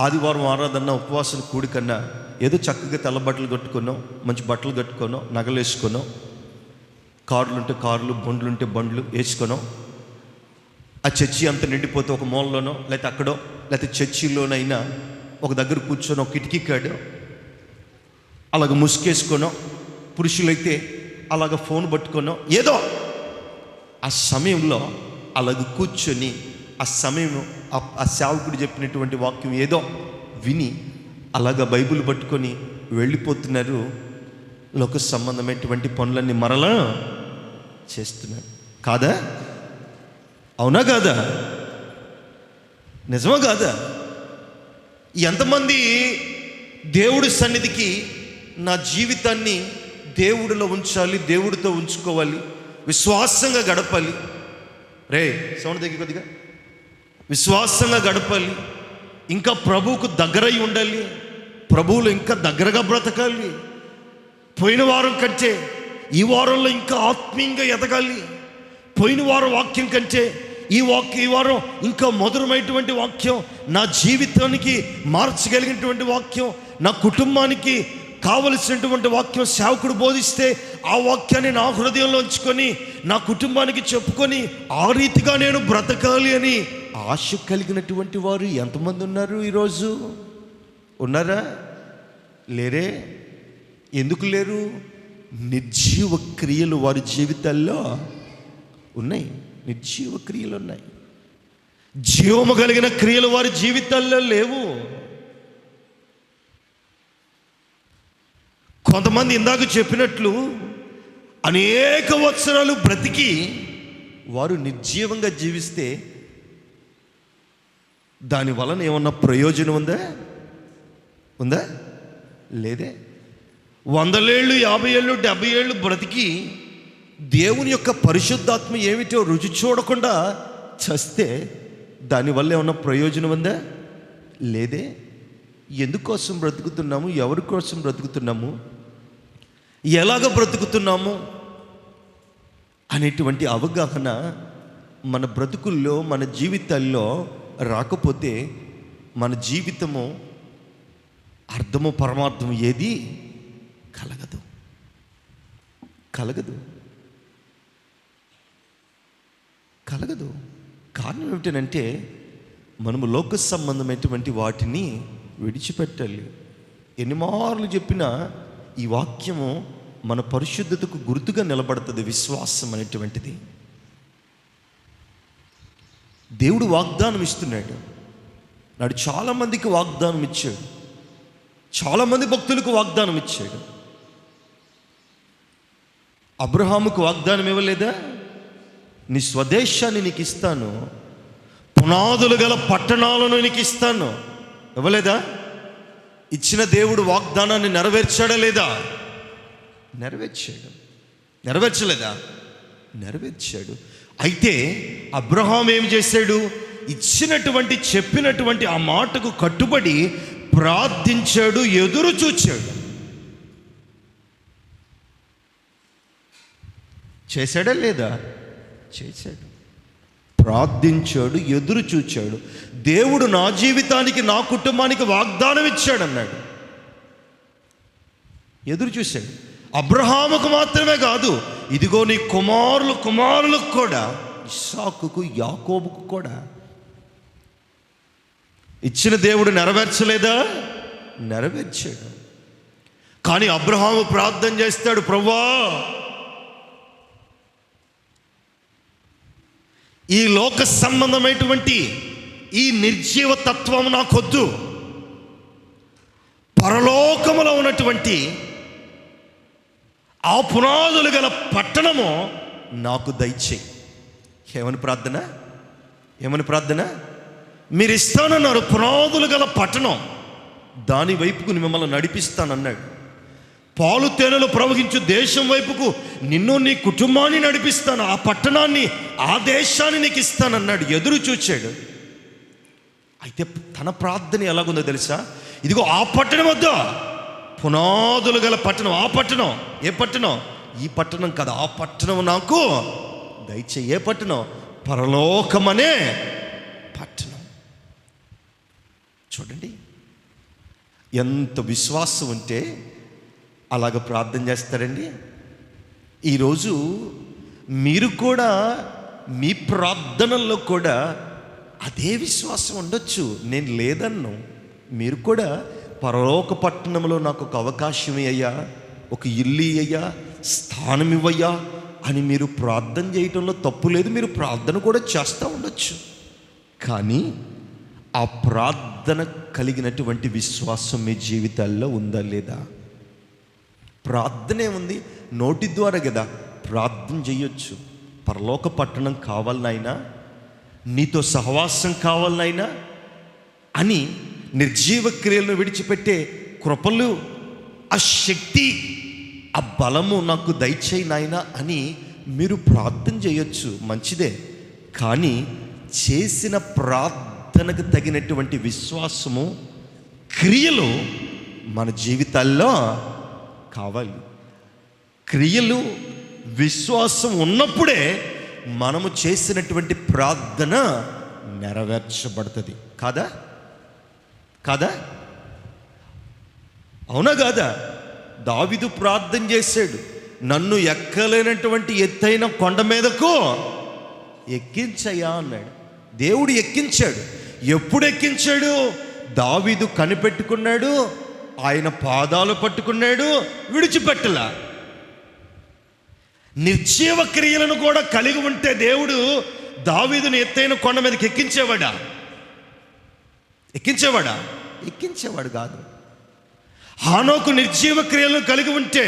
S2: ఆదివారం ఆరాధన, ఉపవాసం కూడికన్నా ఏదో చక్కగా తెల్ల బట్టలు కట్టుకున్నాం, మంచి బట్టలు కట్టుకున్నాం, నగలు వేసుకున్నాం, కార్లు ఉంటే కార్లు, బండ్లు ఉంటే బండ్లు వేసుకున్నాం, ఆ చర్చి అంత నిండిపోతే ఒక మూలలోనో లేకపోతే అక్కడో లేకపోతే చర్చిలోనైనా ఒక దగ్గర కూర్చొని ఒక కిటికీ కాడు అలాగ ముసుకేసుకున్నాం, పురుషులైతే అలాగ ఫోన్ పట్టుకున్నాం, ఏదో ఆ సమయంలో అలాగ కూర్చొని ఆ సమయం ఆ సేవకుడు చెప్పినటువంటి వాక్యం ఏదో విని అలాగ బైబిల్ పట్టుకొని వెళ్ళిపోతున్నారు. లోక సంబంధమైనటువంటి పనులన్నీ మరలా చేస్తున్నారు. కాదా? అవునా కాదా? నిజమా కాదా? ఎంతమంది దేవుడి సన్నిధికి నా జీవితాన్ని దేవుడిలో ఉంచాలి, దేవుడితో ఉంచుకోవాలి, విశ్వాసంగా గడపాలి, రే సౌండ్ దగ్గర కొద్దిగా, విశ్వాసంగా గడపాలి, ఇంకా ప్రభువుకు దగ్గరై ఉండాలి, ప్రభువులు ఇంకా దగ్గరగా బ్రతకాలి, పోయిన వారం కంటే ఈ వారంలో ఇంకా ఆత్మీయంగా ఎదగాలి, పోయిన వారం వాక్యం కంటే ఈ వారం ఇంకా మధురమైనటువంటి వాక్యం, నా జీవితానికి మార్చగలిగినటువంటి వాక్యం, నా కుటుంబానికి కావలసినటువంటి వాక్యం సేవకుడు బోధిస్తే ఆ వాక్యాన్ని నా హృదయంలో ఉంచుకొని నా కుటుంబానికి చెప్పుకొని ఆ రీతిగా నేను బ్రతకాలి అని ఆశ కలిగినటువంటి వారు ఎంతమంది ఉన్నారు ఈరోజు? ఉన్నారా? లేరే? ఎందుకు లేరు? నిర్జీవ క్రియలు వారి జీవితాల్లో ఉన్నాయి. నిర్జీవ క్రియలు ఉన్నాయి. జీవము కలిగిన క్రియలు వారి జీవితాల్లో లేవు. కొంతమంది ఇందాక చెప్పినట్లు అనేక సంవత్సరాలు బ్రతికి వారు నిర్జీవంగా జీవిస్తే దాని వలన ఏమన్నా ప్రయోజనం ఉందా? లేదే. 100 ఏళ్ళు, 50 ఏళ్ళు, 70 ఏళ్ళు బ్రతికి దేవుని యొక్క పరిశుద్ధాత్మ ఏమిటో రుచి చూడకుండా చస్తే దానివల్ల ఏమన్నా ప్రయోజనం ఉందా? లేదే. ఎందుకోసం బ్రతుకుతున్నాము? ఎవరి కోసం బ్రతుకుతున్నాము? ఎలాగ బ్రతుకుతున్నాము అనేటువంటి అవగాహన మన బ్రతుకుల్లో, మన జీవితాల్లో రాకపోతే మన జీవితము అర్థము పరమార్థము ఏది కలగదు. కారణం ఏమిటంటే మనము లోక సంబంధమైనటువంటి వాటిని విడిచిపెట్టాలి. ఎన్ని మార్లు చెప్పినా ఈ వాక్యము మన పరిశుద్ధతకు గుర్తుగా నిలబడుతుంది. విశ్వాసం అనేటువంటిది దేవుడు వాగ్దానం ఇస్తున్నాడు. నాడు చాలామందికి వాగ్దానం ఇచ్చాడు. చాలామంది భక్తులకు వాగ్దానం ఇచ్చాడు. అబ్రహాముకు వాగ్దానం ఇవ్వలేదా? నీ స్వదేశాన్ని నీకు ఇస్తాను, పునాదులు గల పట్టణాలను నీకు ఇస్తాను. ఇవ్వలేదా? ఇచ్చిన దేవుడు వాగ్దానాన్ని నెరవేర్చాడా లేదా? నెరవేర్చాడు. నెరవేర్చలేదా? నెరవేర్చాడు. అయితే అబ్రహాం ఏం చేశాడు? చెప్పినటువంటి ఆ మాటకు కట్టుబడి ప్రార్థించాడు, ఎదురు చూచాడు. చేశాడా లేదా? చేశాడు. ప్రార్థించాడు, ఎదురు చూచాడు. దేవుడు నా జీవితానికి, నా కుటుంబానికి వాగ్దానం ఇచ్చాడన్నాడు. ఎదురు చూశాడు. అబ్రహాముకు మాత్రమే కాదు, ఇదిగో నీ కుమారులకు కూడా, ఇస్సాకుకు, యాకోబుకు కూడా ఇచ్చిన దేవుడు నెరవేర్చలేదా? నెరవేర్చాడు. కానీ అబ్రహాము ప్రార్థన చేస్తాడు, ప్రభువా ఈ లోక సంబంధమైనటువంటి ఈ నిర్జీవ తత్వం నాకొద్దు, పరలోకములో ఉన్నటువంటి ఆ పునాదులు గల పట్టణము నాకు దయచేయి. ఏమని ప్రార్థన? మీరు ఇస్తానన్నారు పునాదులు గల పట్టణం, దాని వైపుకు మిమ్మల్ని నడిపిస్తానన్నాడు. పాలు తేనెలు ప్రవహించు దేశం వైపుకు నిన్ను, నీ కుటుంబాన్ని నడిపిస్తాను, ఆ పట్టణాన్ని, ఆ దేశాన్ని నీకు ఇస్తానన్నాడు. ఎదురు చూచాడు. అయితే తన ప్రార్థన ఎలాగుందో తెలుసా? ఇదిగో ఆ పట్టణం వద్ద, పునాదులు గల పట్టణం. ఆ పట్టణం ఏ పట్టణం? ఈ పట్టణం కదా, ఆ పట్టణం నాకు దయచేయి. ఏ పట్టణం? పరలోకమనే పట్టణం. చూడండి ఎంత విశ్వాసం ఉంటే అలాగ ప్రార్థన చేస్తారండి. ఈరోజు మీరు కూడా మీ ప్రార్థనల్లో కూడా అదే విశ్వాసం ఉండొచ్చు. నేను లేదన్ను. మీరు కూడా పరలోక పట్టణంలో నాకు ఒక అవకాశం అయ్యా, ఒక ఇల్లు అయ్యా, స్థానం ఇవ్వయ్యా అని మీరు ప్రార్థన చేయటంలో తప్పు లేదు. మీరు ప్రార్థన కూడా చేస్తూ ఉండొచ్చు. కానీ ఆ ప్రార్థన కలిగినటువంటి విశ్వాసం మీ జీవితాల్లో ఉందా లేదా? ప్రార్థనే ఉంది, నోటి ద్వారా కదా ప్రార్థన చేయొచ్చు. పరలోక పట్టణం కావాలనైనా, నీతో సహవాసం కావాలనైనా అని నిర్జీవ క్రియలను విడిచిపెట్టే కృపలు, ఆ శక్తి, ఆ బలము నాకు దయచేయి నాయనా అని మీరు ప్రార్థన చేయొచ్చు, మంచిదే. కానీ చేసిన ప్రార్థనకు తగినటువంటి విశ్వాసము, క్రియలు మన జీవితాల్లో కావాలి. క్రియలు, విశ్వాసం ఉన్నప్పుడే మనము చేసినటువంటి ప్రార్థన నెరవేర్చబడుతుంది. కాదా? అవునా కాదా? దావీదు ప్రార్థన చేశాడు, నన్ను ఎక్కలేనటువంటి ఎత్తైన కొండ మీదకు ఎక్కించయ్యా అన్నాడు. దేవుడు ఎక్కించాడు. ఎప్పుడు ఎక్కించాడు? దావీదు కనిపెట్టుకున్నాడు, ఆయన పాదాలు పట్టుకున్నాడు, విడిచిపెట్టలా. నిర్జీవ క్రియలను కూడా కలిగి ఉంటే దేవుడు దావీదుని ఎత్తైన కొండ మీదకి ఎక్కించేవాడా? ఎక్కించేవాడు కాదు. హానోకు నిర్జీవ క్రియలను కలిగి ఉంటే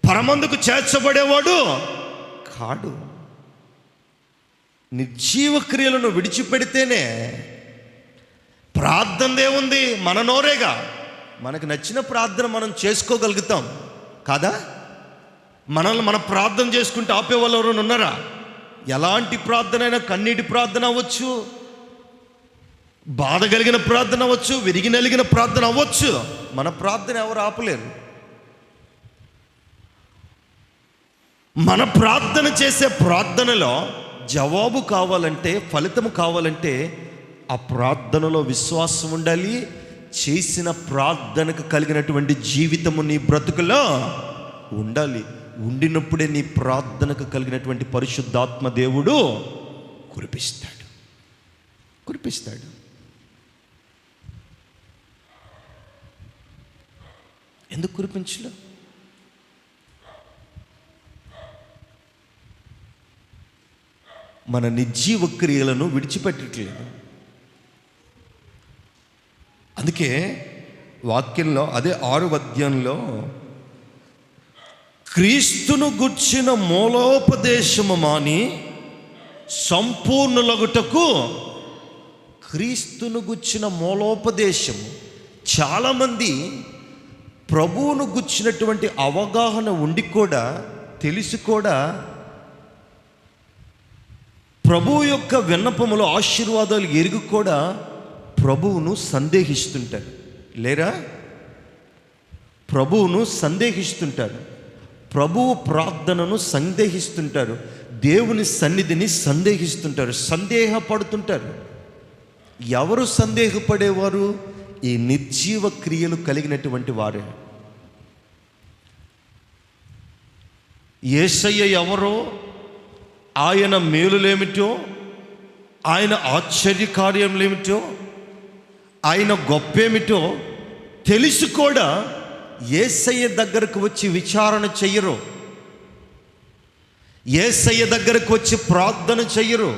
S2: పరమందుకు చేర్చబడేవాడు కాడు. నిర్జీవ క్రియలను విడిచిపెడితేనే ప్రార్థన ఏముంది? మన నోరేగా. మనకు నచ్చిన ప్రార్థన మనం చేసుకోగలుగుతాం కాదా? మనల్ని మనం ప్రార్థన చేసుకుంటే ఆపేవాళ్ళు ఎవరైనా ఉన్నారా? ఎలాంటి ప్రార్థన అయినా, కన్నీటి ప్రార్థన అవ్వచ్చు, బాధ కలిగిన ప్రార్థన అవ్వచ్చు, విరిగి నలిగిన ప్రార్థన అవ్వచ్చు. మన ప్రార్థన ఎవరు ఆపలేరు. మన ప్రార్థన చేసే ప్రార్థనలో జవాబు కావాలంటే, ఫలితము కావాలంటే ఆ ప్రార్థనలో విశ్వాసం ఉండాలి. చేసిన ప్రార్థనకు కలిగినటువంటి జీవితము నీ బ్రతుకులో ఉండాలి. ఉండినప్పుడే నీ ప్రార్థనకు కలిగినటువంటి పరిశుద్ధాత్మ దేవుడు కురిపిస్తాడు. ఎందుకు కురిపించలే? మన నిర్జీవ క్రియలను విడిచిపెట్టట్లేదు. అందుకే వాక్యంలో అదే 6వ అధ్యాయంలో క్రీస్తును గుర్చిన మూలోపదేశము మాని సంపూర్ణులగుటకు. క్రీస్తును గుర్చిన మూలోపదేశము. చాలామంది ప్రభువును గుర్చినటువంటి అవగాహన ఉండి కూడా, తెలిసి కూడా, ప్రభువు యొక్క విన్నపములు ఆశీర్వాదాలు ఎరుగు కూడా ప్రభువును సందేహిస్తుంటారు. లేరా? ప్రభువును సందేహిస్తుంటారు, ప్రభువు ప్రార్థనను సందేహిస్తుంటారు, దేవుని సన్నిధిని సందేహిస్తుంటారు, సందేహపడుతుంటారు. ఎవరు సందేహపడేవారు? ఈ నిర్జీవ క్రియలు కలిగినటువంటి వారే. యేసయ్య ఎవరో, ఆయన మేలులేమిటో, ఆయన ఆశ్చర్య కార్యములేమిటో, ఆయన గొప్పేమిటో తెలిసి కూడా యేసయ్య దగ్గరకు వచ్చి విచారణ చెయ్యరు. యేసయ్య దగ్గరకు వచ్చి ప్రార్థన చెయ్యరు.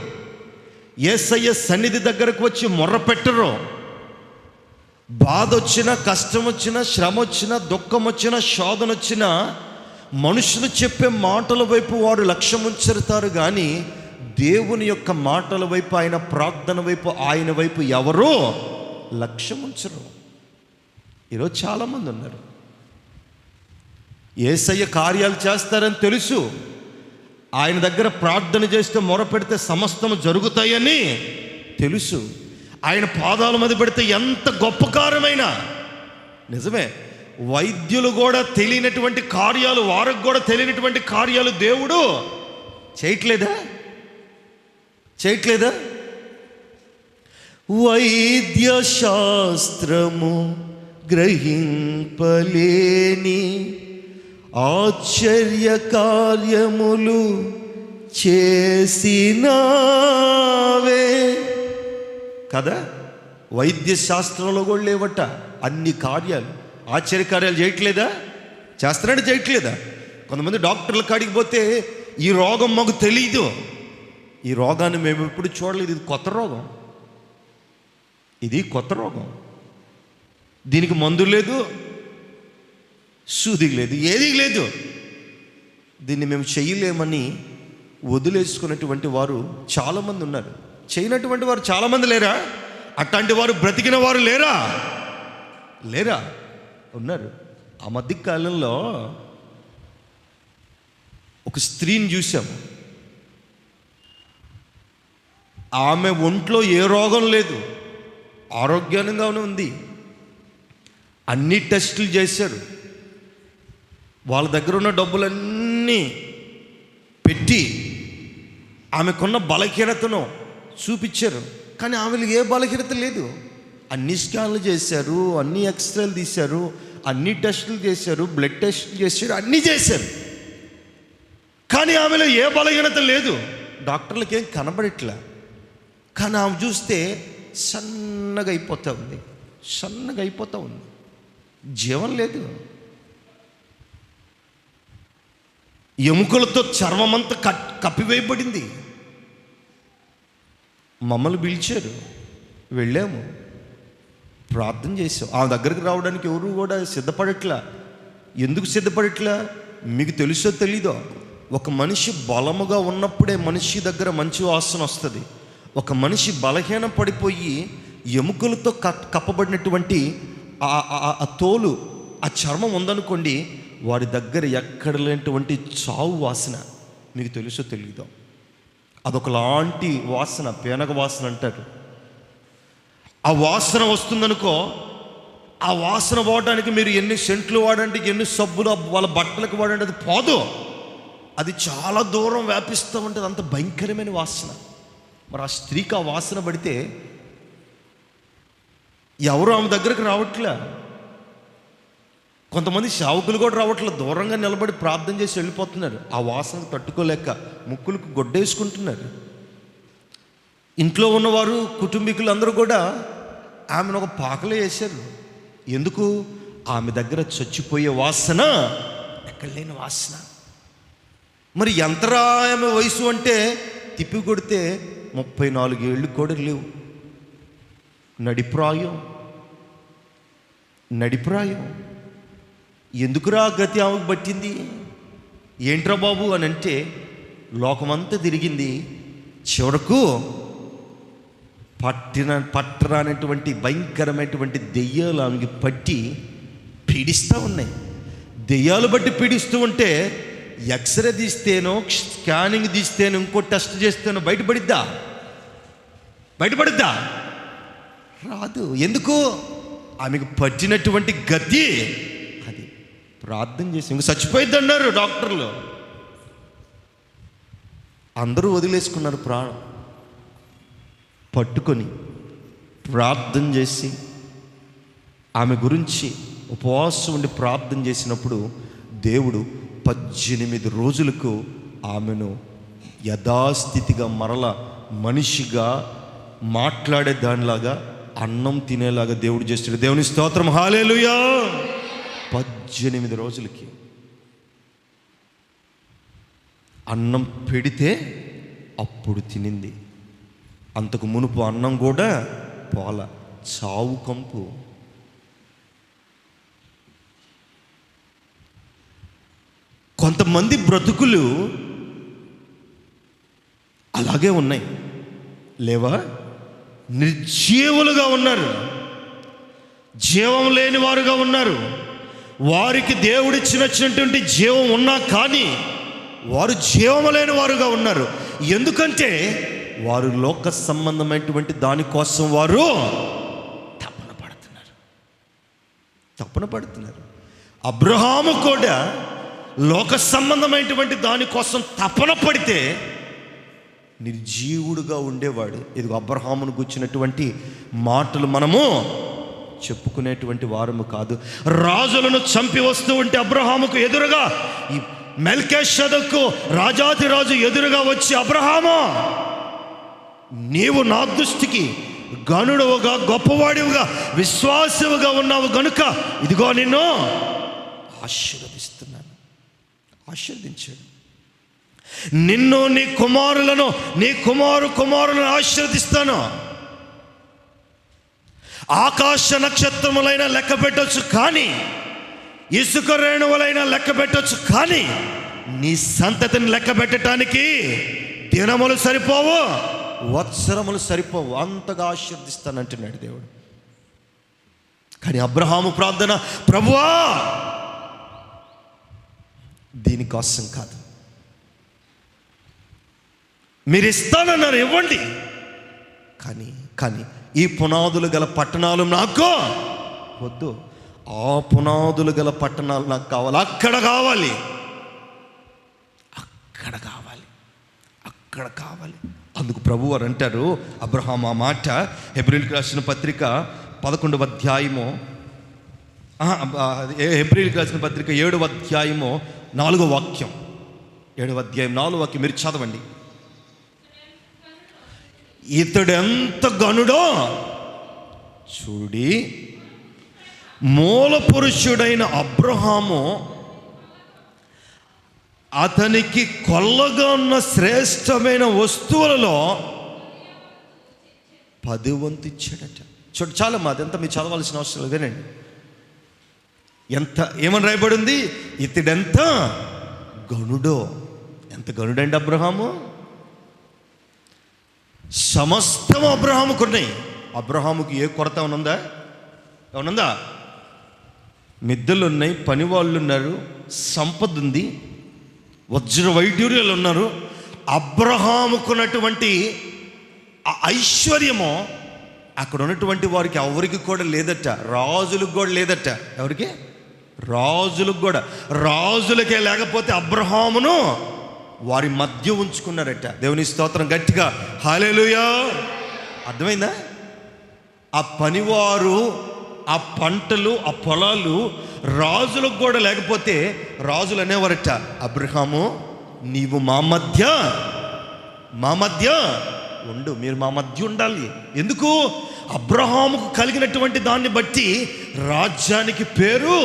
S2: యేసయ్య సన్నిధి దగ్గరకు వచ్చి మొర్ర పెట్టరు. బాధ వచ్చినా, కష్టం వచ్చినా, శ్రమ వచ్చినా, దుఃఖం వచ్చినా, శోధన వచ్చినా మనుషులు చెప్పే మాటల వైపు వారు లక్ష్యం ఉంచుతారు. కానీ దేవుని యొక్క మాటల వైపు, ఆయన ప్రార్థన వైపు, ఆయన వైపు ఎవరో లక్ష్యం ఉంచరు. ఈరోజు చాలామంది ఉన్నారు. యేసయ్య కార్యాలు చేస్తారని తెలుసు, ఆయన దగ్గర ప్రార్థన చేస్తే మొరపెడితే సమస్తము జరుగుతాయని తెలుసు, ఆయన పాదాల మీద పెడితే ఎంత గొప్ప కార్యమైనా. నిజమే, వైద్యులు కూడా తెలియనటువంటి కార్యాలు, వారికి కూడా తెలియనటువంటి కార్యాలు దేవుడు చేయట్లేదా? వైద్య శాస్త్రము గ్రహింపలేని ఆశ్చర్య కార్యములు చేసినావే కదా. వైద్య శాస్త్రంలో కూడా లేవట అన్ని కార్యాలు. ఆశ్చర్యకార్యాలు చేయట్లేదా? చేస్తున్నాడు, చేయట్లేదా? కొంతమంది డాక్టర్ల కాడికి పోతే ఈ రోగం మాకు తెలీదు, ఈ రోగాన్ని మేము ఎప్పుడు చూడలేదు, ఇది కొత్త రోగం, దీనికి మందు లేదు, సూది లేదు, ఏదీ లేదు, దీన్ని మేము చేయలేమని వదిలేసుకున్నటువంటి వారు చాలామంది ఉన్నారు. చేయనటువంటి వారు చాలామంది లేరా? అట్లాంటి వారు బ్రతికిన వారు లేరా? ఉన్నారు. ఆ మధ్య కాలంలో ఒక స్త్రీని చూసాము. ఆమె ఒంట్లో ఏ రోగం లేదు, ఆరోగ్యంగానే ఉంది. అన్ని టెస్టులు చేశారు, వాళ్ళ దగ్గర ఉన్న డబ్బులన్నీ పెట్టి ఆమెకున్న బలహీనతను చూపించారు. కానీ ఆమెకు ఏ బలహీనత లేదు. అన్ని స్కాన్లు చేశారు, అన్ని ఎక్స్రేలు తీశారు, అన్ని టెస్టులు చేశారు, బ్లడ్ టెస్టులు చేశారు, అన్నీ చేశారు. కానీ ఆమెలో ఏ బలహీనత లేదు, డాక్టర్లకి ఏం కనబడట్లే. కానీ ఆమె చూస్తే సన్నగా అయిపోతూ ఉంది. జీవం లేదు. ఎముకలతో చర్మమంతా కప్పివేయబడింది. మమ్మల్ని పిలిచారు, వెళ్ళాము, ప్రార్థన చేసాం. ఆ దగ్గరికి రావడానికి ఎవరు కూడా సిద్ధపడట్లా. ఎందుకు సిద్ధపడట్లా? మీకు తెలుసో తెలీదో, ఒక మనిషి బలముగా ఉన్నప్పుడే మనిషి దగ్గర మంచి వాసన వస్తుంది. ఒక మనిషి బలహీన పడిపోయి ఎముకలతో కప్పబడినటువంటి ఆ తోలు, ఆ చర్మం ఉందనుకోండి, వారి దగ్గర ఎక్కడ లేనటువంటి చావు వాసన. మీకు తెలుసో తెలీదో, అదొకలాంటి వాసన, పేనగ వాసన అంటారు. ఆ వాసన వస్తుందనుకో, ఆ వాసన పోవడానికి మీరు ఎన్ని సెంట్లు వాడండి, ఎన్ని సబ్బులు వాళ్ళ బట్టలకు వాడండి, అది పోదు. అది చాలా దూరం వ్యాపిస్తూ ఉంటుంది, అంత భయంకరమైన వాసన. మరి ఆ స్త్రీకి ఆ వాసన పడితే ఎవరు ఆమె దగ్గరకు రావట్లే. కొంతమంది సేవకులు కూడా రావట్లేదు, దూరంగా నిలబడి ప్రార్థన చేసి వెళ్ళిపోతున్నారు. ఆ వాసనకు తట్టుకోలేక ముక్కులకు గొడ్డేసుకుంటున్నారు. ఇంట్లో ఉన్నవారు, కుటుంబీకులు అందరూ కూడా ఆమెను ఒక పాకలో వేశారు. ఎందుకు? ఆమె దగ్గర చచ్చిపోయే వాసన, ఎక్కడ లేని వాసన. మరి ఎంతరా ఆమె వయసు అంటే, తిప్పి కొడితే 34 ఏళ్ళు కూడా లేవు. నడిప్రాయం. ఎందుకురా గతి ఆమెకు పట్టింది? ఏంట్రా బాబు అని అంటే, లోకమంతా తిరిగింది, చివరకు పట్టరానటువంటి భయంకరమైనటువంటి దెయ్యాలు ఆమెకి పట్టి పీడిస్తూ ఉన్నాయి. దెయ్యాలు బట్టి పీడిస్తూ ఉంటే ఎక్స్రే తీస్తేనో, స్కానింగ్ తీస్తేనో, ఇంకో టెస్ట్ చేస్తేనో బయటపడిద్దా? రాదు. ఎందుకు? ఆమెకు పట్టినటువంటి గతి అది. ప్రార్థన చేసి ఇంక చచ్చిపోయిద్ది అన్నారు డాక్టర్లు. అందరూ వదిలేసుకున్నారు ప్రాణం. పట్టుకొని ప్రార్థన చేసి ఆమె గురించి ఉపవాసం ఉండి ప్రార్థన చేసినప్పుడు దేవుడు 18 రోజులకు ఆమెను యథాస్థితిగా మరల మనిషిగా మాట్లాడే దానిలాగా, అన్నం తినేలాగా దేవుడు చేస్తాడు. దేవుని స్తోత్రం, హల్లెలూయా. 18 రోజులకి అన్నం పెడితే అప్పుడు తినింది. అంతకు మునుపు అన్నం కూడా పోల, చావు కంపు. కొంతమంది బ్రతుకులు అలాగే ఉన్నాయి, లేవా? నిర్జీవులుగా ఉన్నారు, జీవం లేని వారుగా ఉన్నారు. వారికి దేవుడిచ్చినటువంటి జీవం ఉన్నా కానీ వారు జీవం లేని వారుగా ఉన్నారు. ఎందుకంటే వారు లోక సంబంధమైనటువంటి దానికోసం వారు తపన పడుతున్నారు. అబ్రహాము కూడా లోక సంబంధమైనటువంటి దానికోసం తపన పడితే నిర్జీవుడుగా ఉండేవాడు. ఇదిగో అబ్రహామును గుర్చినటువంటి మాటలు మనము చెప్పుకునేటువంటి వారము కాదు. రాజులను చంపి వస్తూ ఉంటే అబ్రహాముకు ఎదురుగా ఈ మెల్కీషెదెకు రాజాది రాజు ఎదురుగా వచ్చి, అబ్రహాము, నీవు నా దృష్టికి గనుడువుగా, గొప్పవాడివుగా, విశ్వాసవుగా ఉన్నావు గనుక ఇదిగో నిన్ను ఆశీర్వదిస్తున్నాను. ఆశీర్వదించాడు. నిన్ను, నీ కుమారులను, నీ కుమారులను ఆశీర్వదిస్తాను. ఆకాశ నక్షత్రములైన లెక్క పెట్టొచ్చు, కానీ ఇసుక రేణువులైన లెక్క పెట్టొచ్చు, కానీ నీ సంతతిని లెక్క పెట్టడానికి దినములు సరిపోవు, వత్సరములు సరిపోవు, అంతగా ఆశీర్వదిస్తానంటున్నాడు దేవుడు. కానీ అబ్రహాము ప్రార్థన, ప్రభువా దీనికోసం కాదు, మీరు ఇస్తానన్నారు, ఇవ్వండి, కానీ ఈ పునాదులు గల పట్టణాలు నాకు వద్దు. ఆ పునాదులు గల పట్టణాలు నాకు కావాలి. అక్కడ కావాలి. అందుకు ప్రభువు వారు అంటారు, అబ్రహాం ఆ మాట హెబ్రీయులకు రాసిన పత్రిక 11వ అధ్యాయము, హెబ్రీయులకు రాసిన పత్రిక 7వ అధ్యాయము 4వ వాక్యం, 7వ అధ్యాయం 4వ వాక్యం మీరు చదవండి. ఇతడు ఎంత గనుడో చూడి, మూల పురుషుడైన అబ్రహాము అతనికి కొల్లగా ఉన్న శ్రేష్టమైన వస్తువులలో 10 వంతు ఇచ్చాడట. చూడు, చాలా అదంతా మీరు చదవాల్సిన అవసరం లేదు. వినండి, ఎంత ఏమని రాయబడి ఉంది? ఇతడెంత గనుడో. ఎంత గనుడండి అబ్రహాము. సమస్తం అబ్రహాముకు ఉన్నాయి. అబ్రహాముకి ఏ కొరత ఏమనుందా? ఏమనుందా? మిద్దెలు ఉన్నాయి, పని వాళ్ళు ఉన్నారు, సంపద ఉంది, వజ్ర వైడ్యూర్యాలు ఉన్నారు. అబ్రహాముకున్నటువంటి ఆ ఐశ్వర్యము అక్కడ ఉన్నటువంటి వారికి ఎవరికి కూడా లేదట. రాజులకు కూడా లేదట. ఎవరికి? రాజులకు కూడా. రాజులకే లేకపోతే అబ్రహామును వారి మధ్య ఉంచుకున్నారట. దేవుని స్తోత్రం. గట్టిగా హల్లెలూయా. అర్థమైందా? ఆ పనివారు, ఆ పంటలు, ఆ పొలాలు రాజులకు కూడా లేకపోతే రాజులు అనేవారట, అబ్రహాము నీవు మా మధ్య ఉండు, మీరు మా మధ్య ఉండాలి. ఎందుకు? అబ్రహాముకు కలిగినటువంటి దాన్ని బట్టి రాజ్యానికి పేరు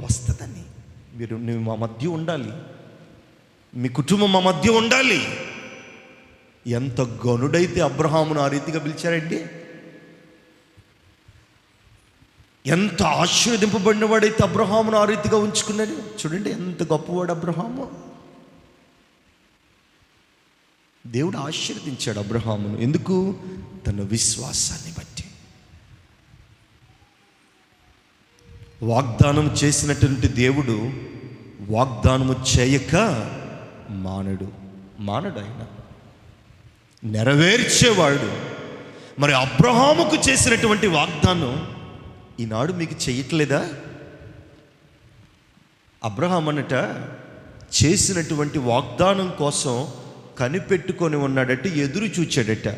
S2: వస్తుందని. నువ్వు మా మధ్య ఉండాలి, మీ కుటుంబం మా మధ్య ఉండాలి. ఎంత గనుడైతే అబ్రహామును ఆ రీతిగా పిలిచారండి. ఎంత ఆశీర్వదింపబడిన వాడైతే అబ్రహామును ఆ రీతిగా ఉంచుకున్నాడు. చూడండి ఎంత గొప్పవాడు అబ్రహాము. దేవుడు ఆశీర్వదించాడు అబ్రహామును. ఎందుకు? తన విశ్వాసాన్ని బట్టి. వాగ్దానం చేసినటువంటి దేవుడు వాగ్దానము చేయక మానడు. ఆయన నెరవేర్చేవాడు. మరి అబ్రహాముకు చేసినటువంటి వాగ్దానం ఈనాడు మీకు చేయట్లేదా? అబ్రహాం అన్నట చేసినటువంటి వాగ్దానం కోసం కనిపెట్టుకొని ఉన్నాడట, ఎదురు చూచాడట.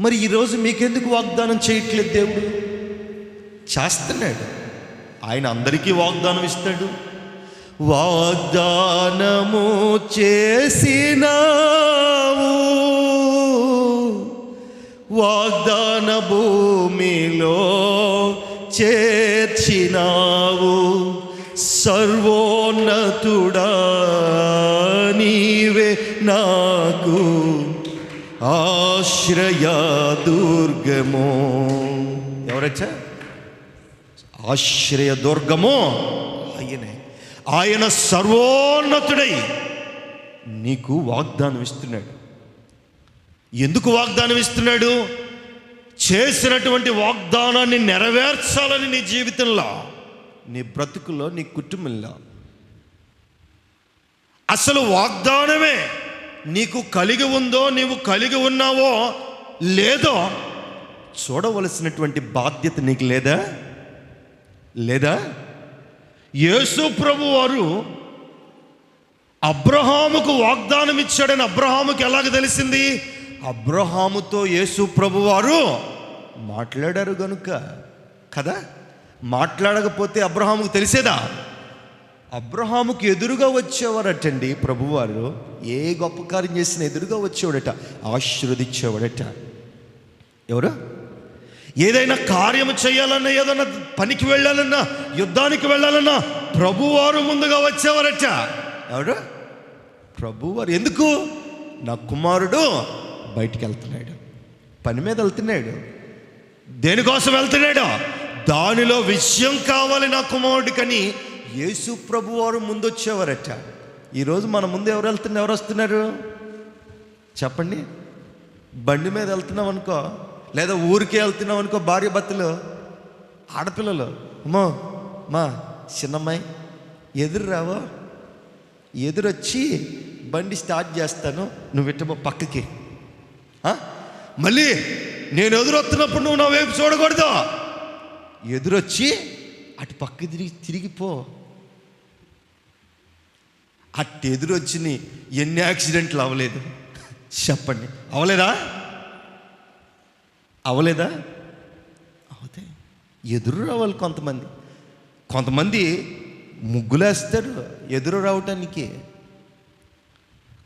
S2: మరి ఈరోజు మీకెందుకు వాగ్దానం చేయట్లేదు? దేవుడు చేస్తున్నాడు. ఆయన అందరికీ వాగ్దానం ఇస్తాడు. వాగ్దానము చేసినావు, వాగ్దాన భూమిలో చేర్చినావు, సర్వోన్నతుడా నీవే నాకు ఆశ్రయ దుర్గము. ఎవరచ్చా? ఆశ్రయ దుర్గము ఆయనే. ఆయన సర్వోన్నతుడై నీకు వాగ్దానం ఇస్తున్నాడు. ఎందుకు వాగ్దానం ఇస్తున్నాడు? చేసినటువంటి వాగ్దానాన్ని నెరవేర్చాలని నీ జీవితంలో, నీ బ్రతుకులో, నీ కుటుంబంలో. అసలు వాగ్దానమే నీకు కలిగి ఉందో, నీవు కలిగి ఉన్నావో లేదో చూడవలసినటువంటి బాధ్యత నీకు లేదా? యేసు ప్రభు వారు అబ్రహాముకు వాగ్దానం ఇచ్చాడని అబ్రహాముకి ఎలాగ తెలిసింది? అబ్రహాముతో యేసు ప్రభు వారు మాట్లాడారు గనుక కదా. మాట్లాడకపోతే అబ్రహాముకు తెలిసేదా? అబ్రహాముకు ఎదురుగా వచ్చేవారటండి ప్రభువారు. ఏ గొప్ప కార్యం చేసినా ఎదురుగా వచ్చేవాడట, ఆశీర్వదించేవాడట. ఎవరు? ఏదైనా కార్యం చేయాలన్నా, ఏదైనా పనికి వెళ్ళాలన్నా, యుద్ధానికి వెళ్ళాలన్నా ప్రభువారు ముందుగా వచ్చేవారట. ఎవరు? ప్రభువారు. ఎందుకు? నా కుమారుడు బయటికి వెళ్తున్నాడు, పని మీద వెళ్తున్నాడు. దేనికోసం వెళ్తున్నాడు? దానిలో విజయం కావాలి నా కుమారుడికని యేసు ప్రభువారు ముందు వచ్చేవారట. ఈరోజు మన ముందు ఎవరు వస్తున్నారు చెప్పండి? బండి మీద వెళ్తున్నాం అనుకో, లేదా ఊరికే వెళ్తున్నాం అనుకో, భార్య భర్తలు, ఆడపిల్లలు, అమ్మో మా చిన్నమ్మాయి ఎదురు రావో, ఎదురొచ్చి బండి స్టార్ట్ చేస్తాను, నువ్వు ఇట్టమో పక్కకి. మళ్ళీ నేను ఎదురొస్తున్నప్పుడు నువ్వు నా వైపు చూడకూడదు, ఎదురొచ్చి అటు పక్క తిరిగిపో. అటు ఎదురొచ్చి ఎన్ని యాక్సిడెంట్లు అవ్వలేదు చెప్పండి? అవలేదా? అవుతాయి. ఎదురు రావాలి. కొంతమంది ముగ్గులేస్తారు ఎదురు రావటానికి.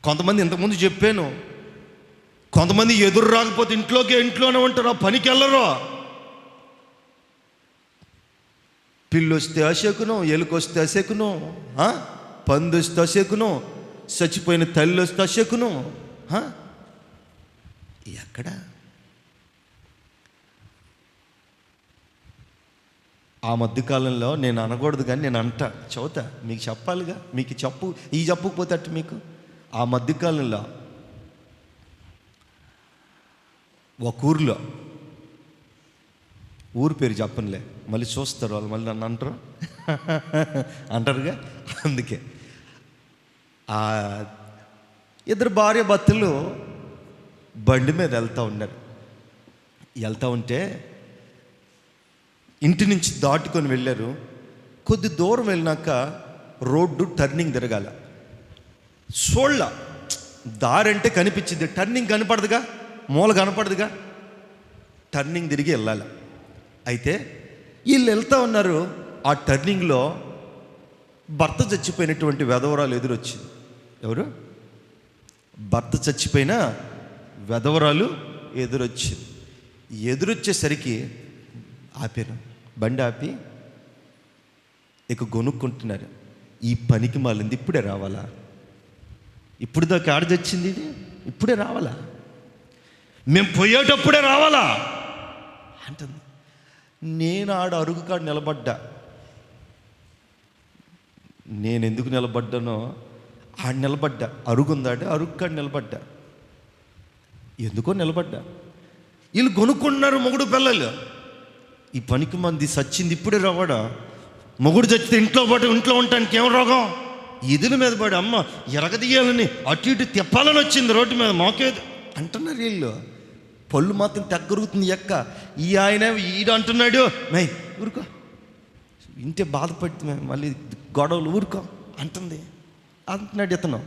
S2: కొంతమంది ఇంతకుముందు చెప్పాను, కొంతమంది ఎదురు రాకపోతే ఇంట్లోనే ఉంటారు, పనికి వెళ్ళరు. పిల్లి వస్తే అశకునం, ఎలుక వస్తే అశకునం, పంది వస్తే అశకునం, చచ్చిపోయిన తల్లి వస్తే అశకునం. ఎక్కడ? ఆ మధ్యకాలంలో నేను అనకూడదు కానీ నేను అంటా, చదువుతా, మీకు చెప్పాలిగా, మీకు చెప్పకపోతే అట్టు మీకు. ఆ మధ్యకాలంలో ఒక ఊర్లో, ఊరు పేరు చెప్పనులే, మళ్ళీ చూస్తారు వాళ్ళు, మళ్ళీ నన్ను అంటారుగా, అందుకే ఆ ఇద్దరు భార్య భర్తలు బండి మీద వెళ్తూ ఉంటే ఇంటి నుంచి దాటుకొని వెళ్ళారు. కొద్ది దూరం వెళ్ళినాక రోడ్డు టర్నింగ్ తిరగాల. దారి అంటే కనిపించింది, టర్నింగ్ కనపడదుగా, మూల కనపడదుగా, టర్నింగ్ తిరిగి వెళ్ళాలి. అయితే వీళ్ళు వెళ్తూ ఉన్నారు. ఆ టర్నింగ్లో భర్త చచ్చిపోయినటువంటి వెధవరాలు ఎదురొచ్చింది. ఎవరు? భర్త చచ్చిపోయిన వెధవరాలు ఎదురొచ్చేసరికి ఆపారు, బండి ఆపి ఇక గొనుక్కుంటున్నారు. ఈ పనికి మాలింది ఇప్పుడే రావాలా? ఇప్పుడు దాకా ఆడ చచ్చింది, ఇది ఇప్పుడే రావాలా? మేము పోయేటప్పుడే రావాలా అంటుంది. నేను ఆడ అరుగు కాడ నిలబడ్డా. నేను ఎందుకు నిలబడ్డానో ఆడ నిలబడ్డా. అరుగుందాడే అరుగు కాడ నిలబడ్డా. ఎందుకో నిలబడ్డా. వీళ్ళు కొనుక్కున్నారు మొగుడు పిల్లలు. ఈ పనికి మంది సచ్చింది ఇప్పుడే రావాడా? మొగుడు చచ్చితే ఇంట్లో ఉండటానికి ఏం రోగం? ఎదుల మీద పడి అమ్మ ఎరగదీయాలని అటు ఇటు తిప్పాలని వచ్చింది రోడ్డు మీద, మాకేది అంటున్నారు వీళ్ళు. పళ్ళు మాత్రం తెగ్గరుగుతుంది ఎక్క. ఈ ఆయన ఈడు అంటున్నాడు, మై ఊరుకో, ఇంటే బాధపడుతుంది, మళ్ళీ గొడవలు ఊరుకో అంటున్నాడు ఇతను.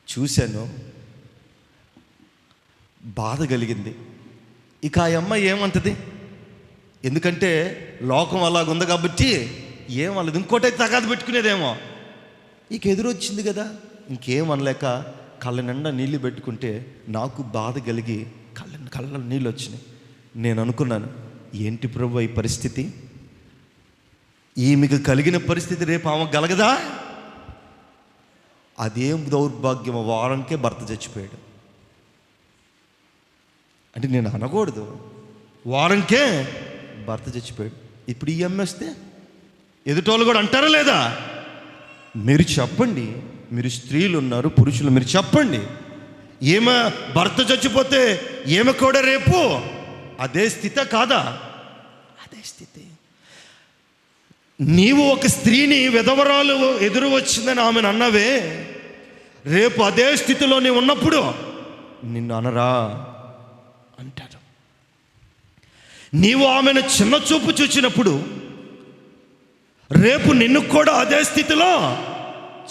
S2: చూశాను, బాధ కలిగింది. ఇక ఆ అమ్మాయి ఏమంటది? ఎందుకంటే లోకం అలాగుంది కాబట్టి ఏం వాళ్ళది, ఇంకోటైతే తగాదు పెట్టుకునేదేమో. ఇక ఎదురొచ్చింది కదా, ఇంకేమనలేక కళ్ళ నిండా నీళ్ళు పెట్టుకుంటే నాకు బాధ కలిగి కళ్ళ నీళ్ళు వచ్చినాయి. నేను అనుకున్నాను, ఏంటి ప్రభు ఈ పరిస్థితి? ఈమెకు కలిగిన పరిస్థితి రేపు ఆమె గలగదా? అదేం దౌర్భాగ్యం, వారంకే భర్త చచ్చిపోయాడు. అంటే నేను అనకూడదు, వారంకే భర్త చచ్చిపోయాడు. ఇప్పుడు ఈ అమ్మ వస్తే ఎదుటోళ్ళు కూడా అంటారా లేదా? మీరు చెప్పండి, మీరు స్త్రీలు ఉన్నారు, పురుషులు, మీరు చెప్పండి. ఏమ భర్త చచ్చిపోతే ఏమ కూడా రేపు అదే స్థితి కాదా? అదే స్థితి. నీవు ఒక స్త్రీని విధవరాలు ఎదురు వచ్చిందని ఆమెను అన్నవే, రేపు అదే స్థితిలో నీవు ఉన్నప్పుడు నిన్ను అనరా అంటారు. నీవు ఆమెను చిన్న చూపు చూచినప్పుడు రేపు నిన్ను కూడా అదే స్థితిలో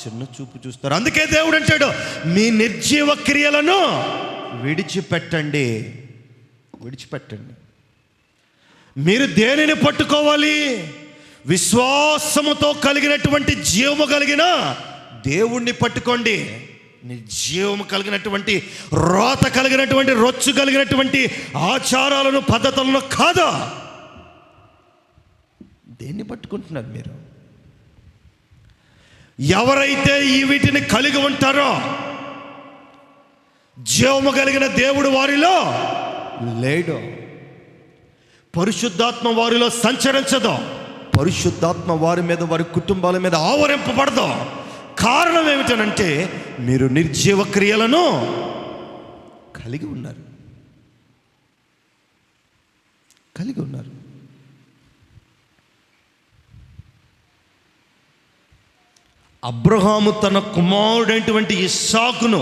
S2: చిన్న చూపు చూస్తారు. అందుకే దేవుడు అంటాడు, మీ నిర్జీవ క్రియలను విడిచిపెట్టండి. మీరు దేనిని పట్టుకోవాలి? విశ్వాసముతో కలిగినటువంటి జీవము కలిగిన దేవుణ్ణి పట్టుకోండి. నిర్జీవము కలిగినటువంటి, రోత కలిగినటువంటి, రొచ్చు కలిగినటువంటి ఆచారాలను, పద్ధతులను కాదా? దేన్ని పట్టుకుంటున్నారు మీరు? ఎవరైతే ఈ వీటిని కలిగి ఉంటారో జీవము కలిగిన దేవుడు వారిలో లేడు. పరిశుద్ధాత్మ వారిలో సంచరించదు. పరిశుద్ధాత్మ వారి మీద, వారి కుటుంబాల మీద ఆవరింపబడదు. కారణం ఏమిటనంటే మీరు నిర్జీవ క్రియలను కలిగి ఉన్నారు. అబ్రహాము తన కుమారుడైనటువంటి ఇస్సాకును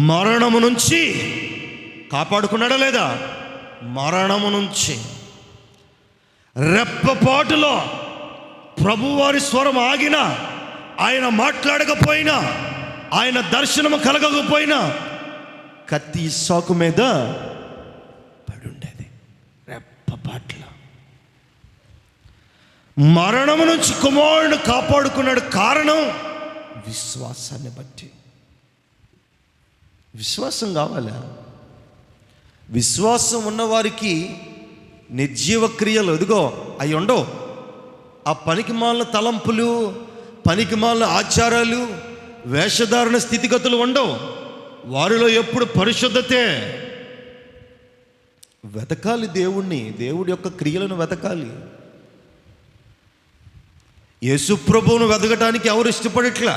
S2: మరణము నుంచి కాపాడుకున్నాడా లేదా? మరణము నుంచి రెప్పపాటులో ప్రభువారి స్వరం ఆగినా, ఆయన మాట్లాడకపోయినా, ఆయన దర్శనము కలగకపోయినా కత్తి ఇస్సాకు మీద పడి ఉండేది. రెప్పపాట్ల మరణము నుంచి కుమారుడు కాపాడుకున్నాడు. కారణం విశ్వాసాన్ని బట్టి. విశ్వాసం కావాలా? విశ్వాసం ఉన్నవారికి నిర్జీవ క్రియలు ఇదిగో అవి ఉండవు. ఆ పనికిమాలిన తలంపులు, పనికిమాలిన ఆచారాలు, వేషధారణ స్థితిగతులు ఉండవు. వారిలో ఎప్పుడు పరిశుద్ధతే. వెతకాలి దేవుణ్ణి, దేవుడి యొక్క క్రియలను వెతకాలి. యేసు ప్రభువును వెతకటానికి ఎవరు ఇష్టపడట్లా.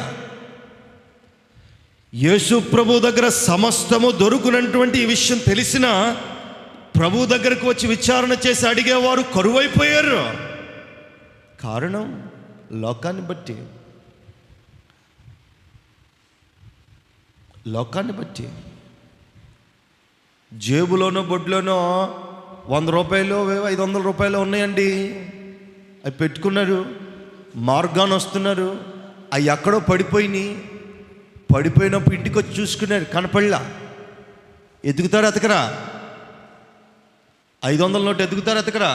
S2: యేసు ప్రభు దగ్గర సమస్తము దొరుకునటువంటి ఈ విషయం తెలిసిన ప్రభు దగ్గరకు వచ్చి విచారణ చేసి అడిగేవారు కరువైపోయారు. కారణం లోకాన్ని బట్టి. జేబులోనో బొడ్లోనో 100 రూపాయలు 500 రూపాయలు ఉన్నాయండి. అవి పెట్టుకున్నారు, మార్గాన్ని వస్తున్నారు, అవి ఎక్కడో పడిపోయినప్పుడు ఇంటికి వచ్చి చూసుకున్నారు, కనపడలా. ఎదుగుతారు ఎతకరా? 500 నోటు ఎదుగుతారు ఎతకరా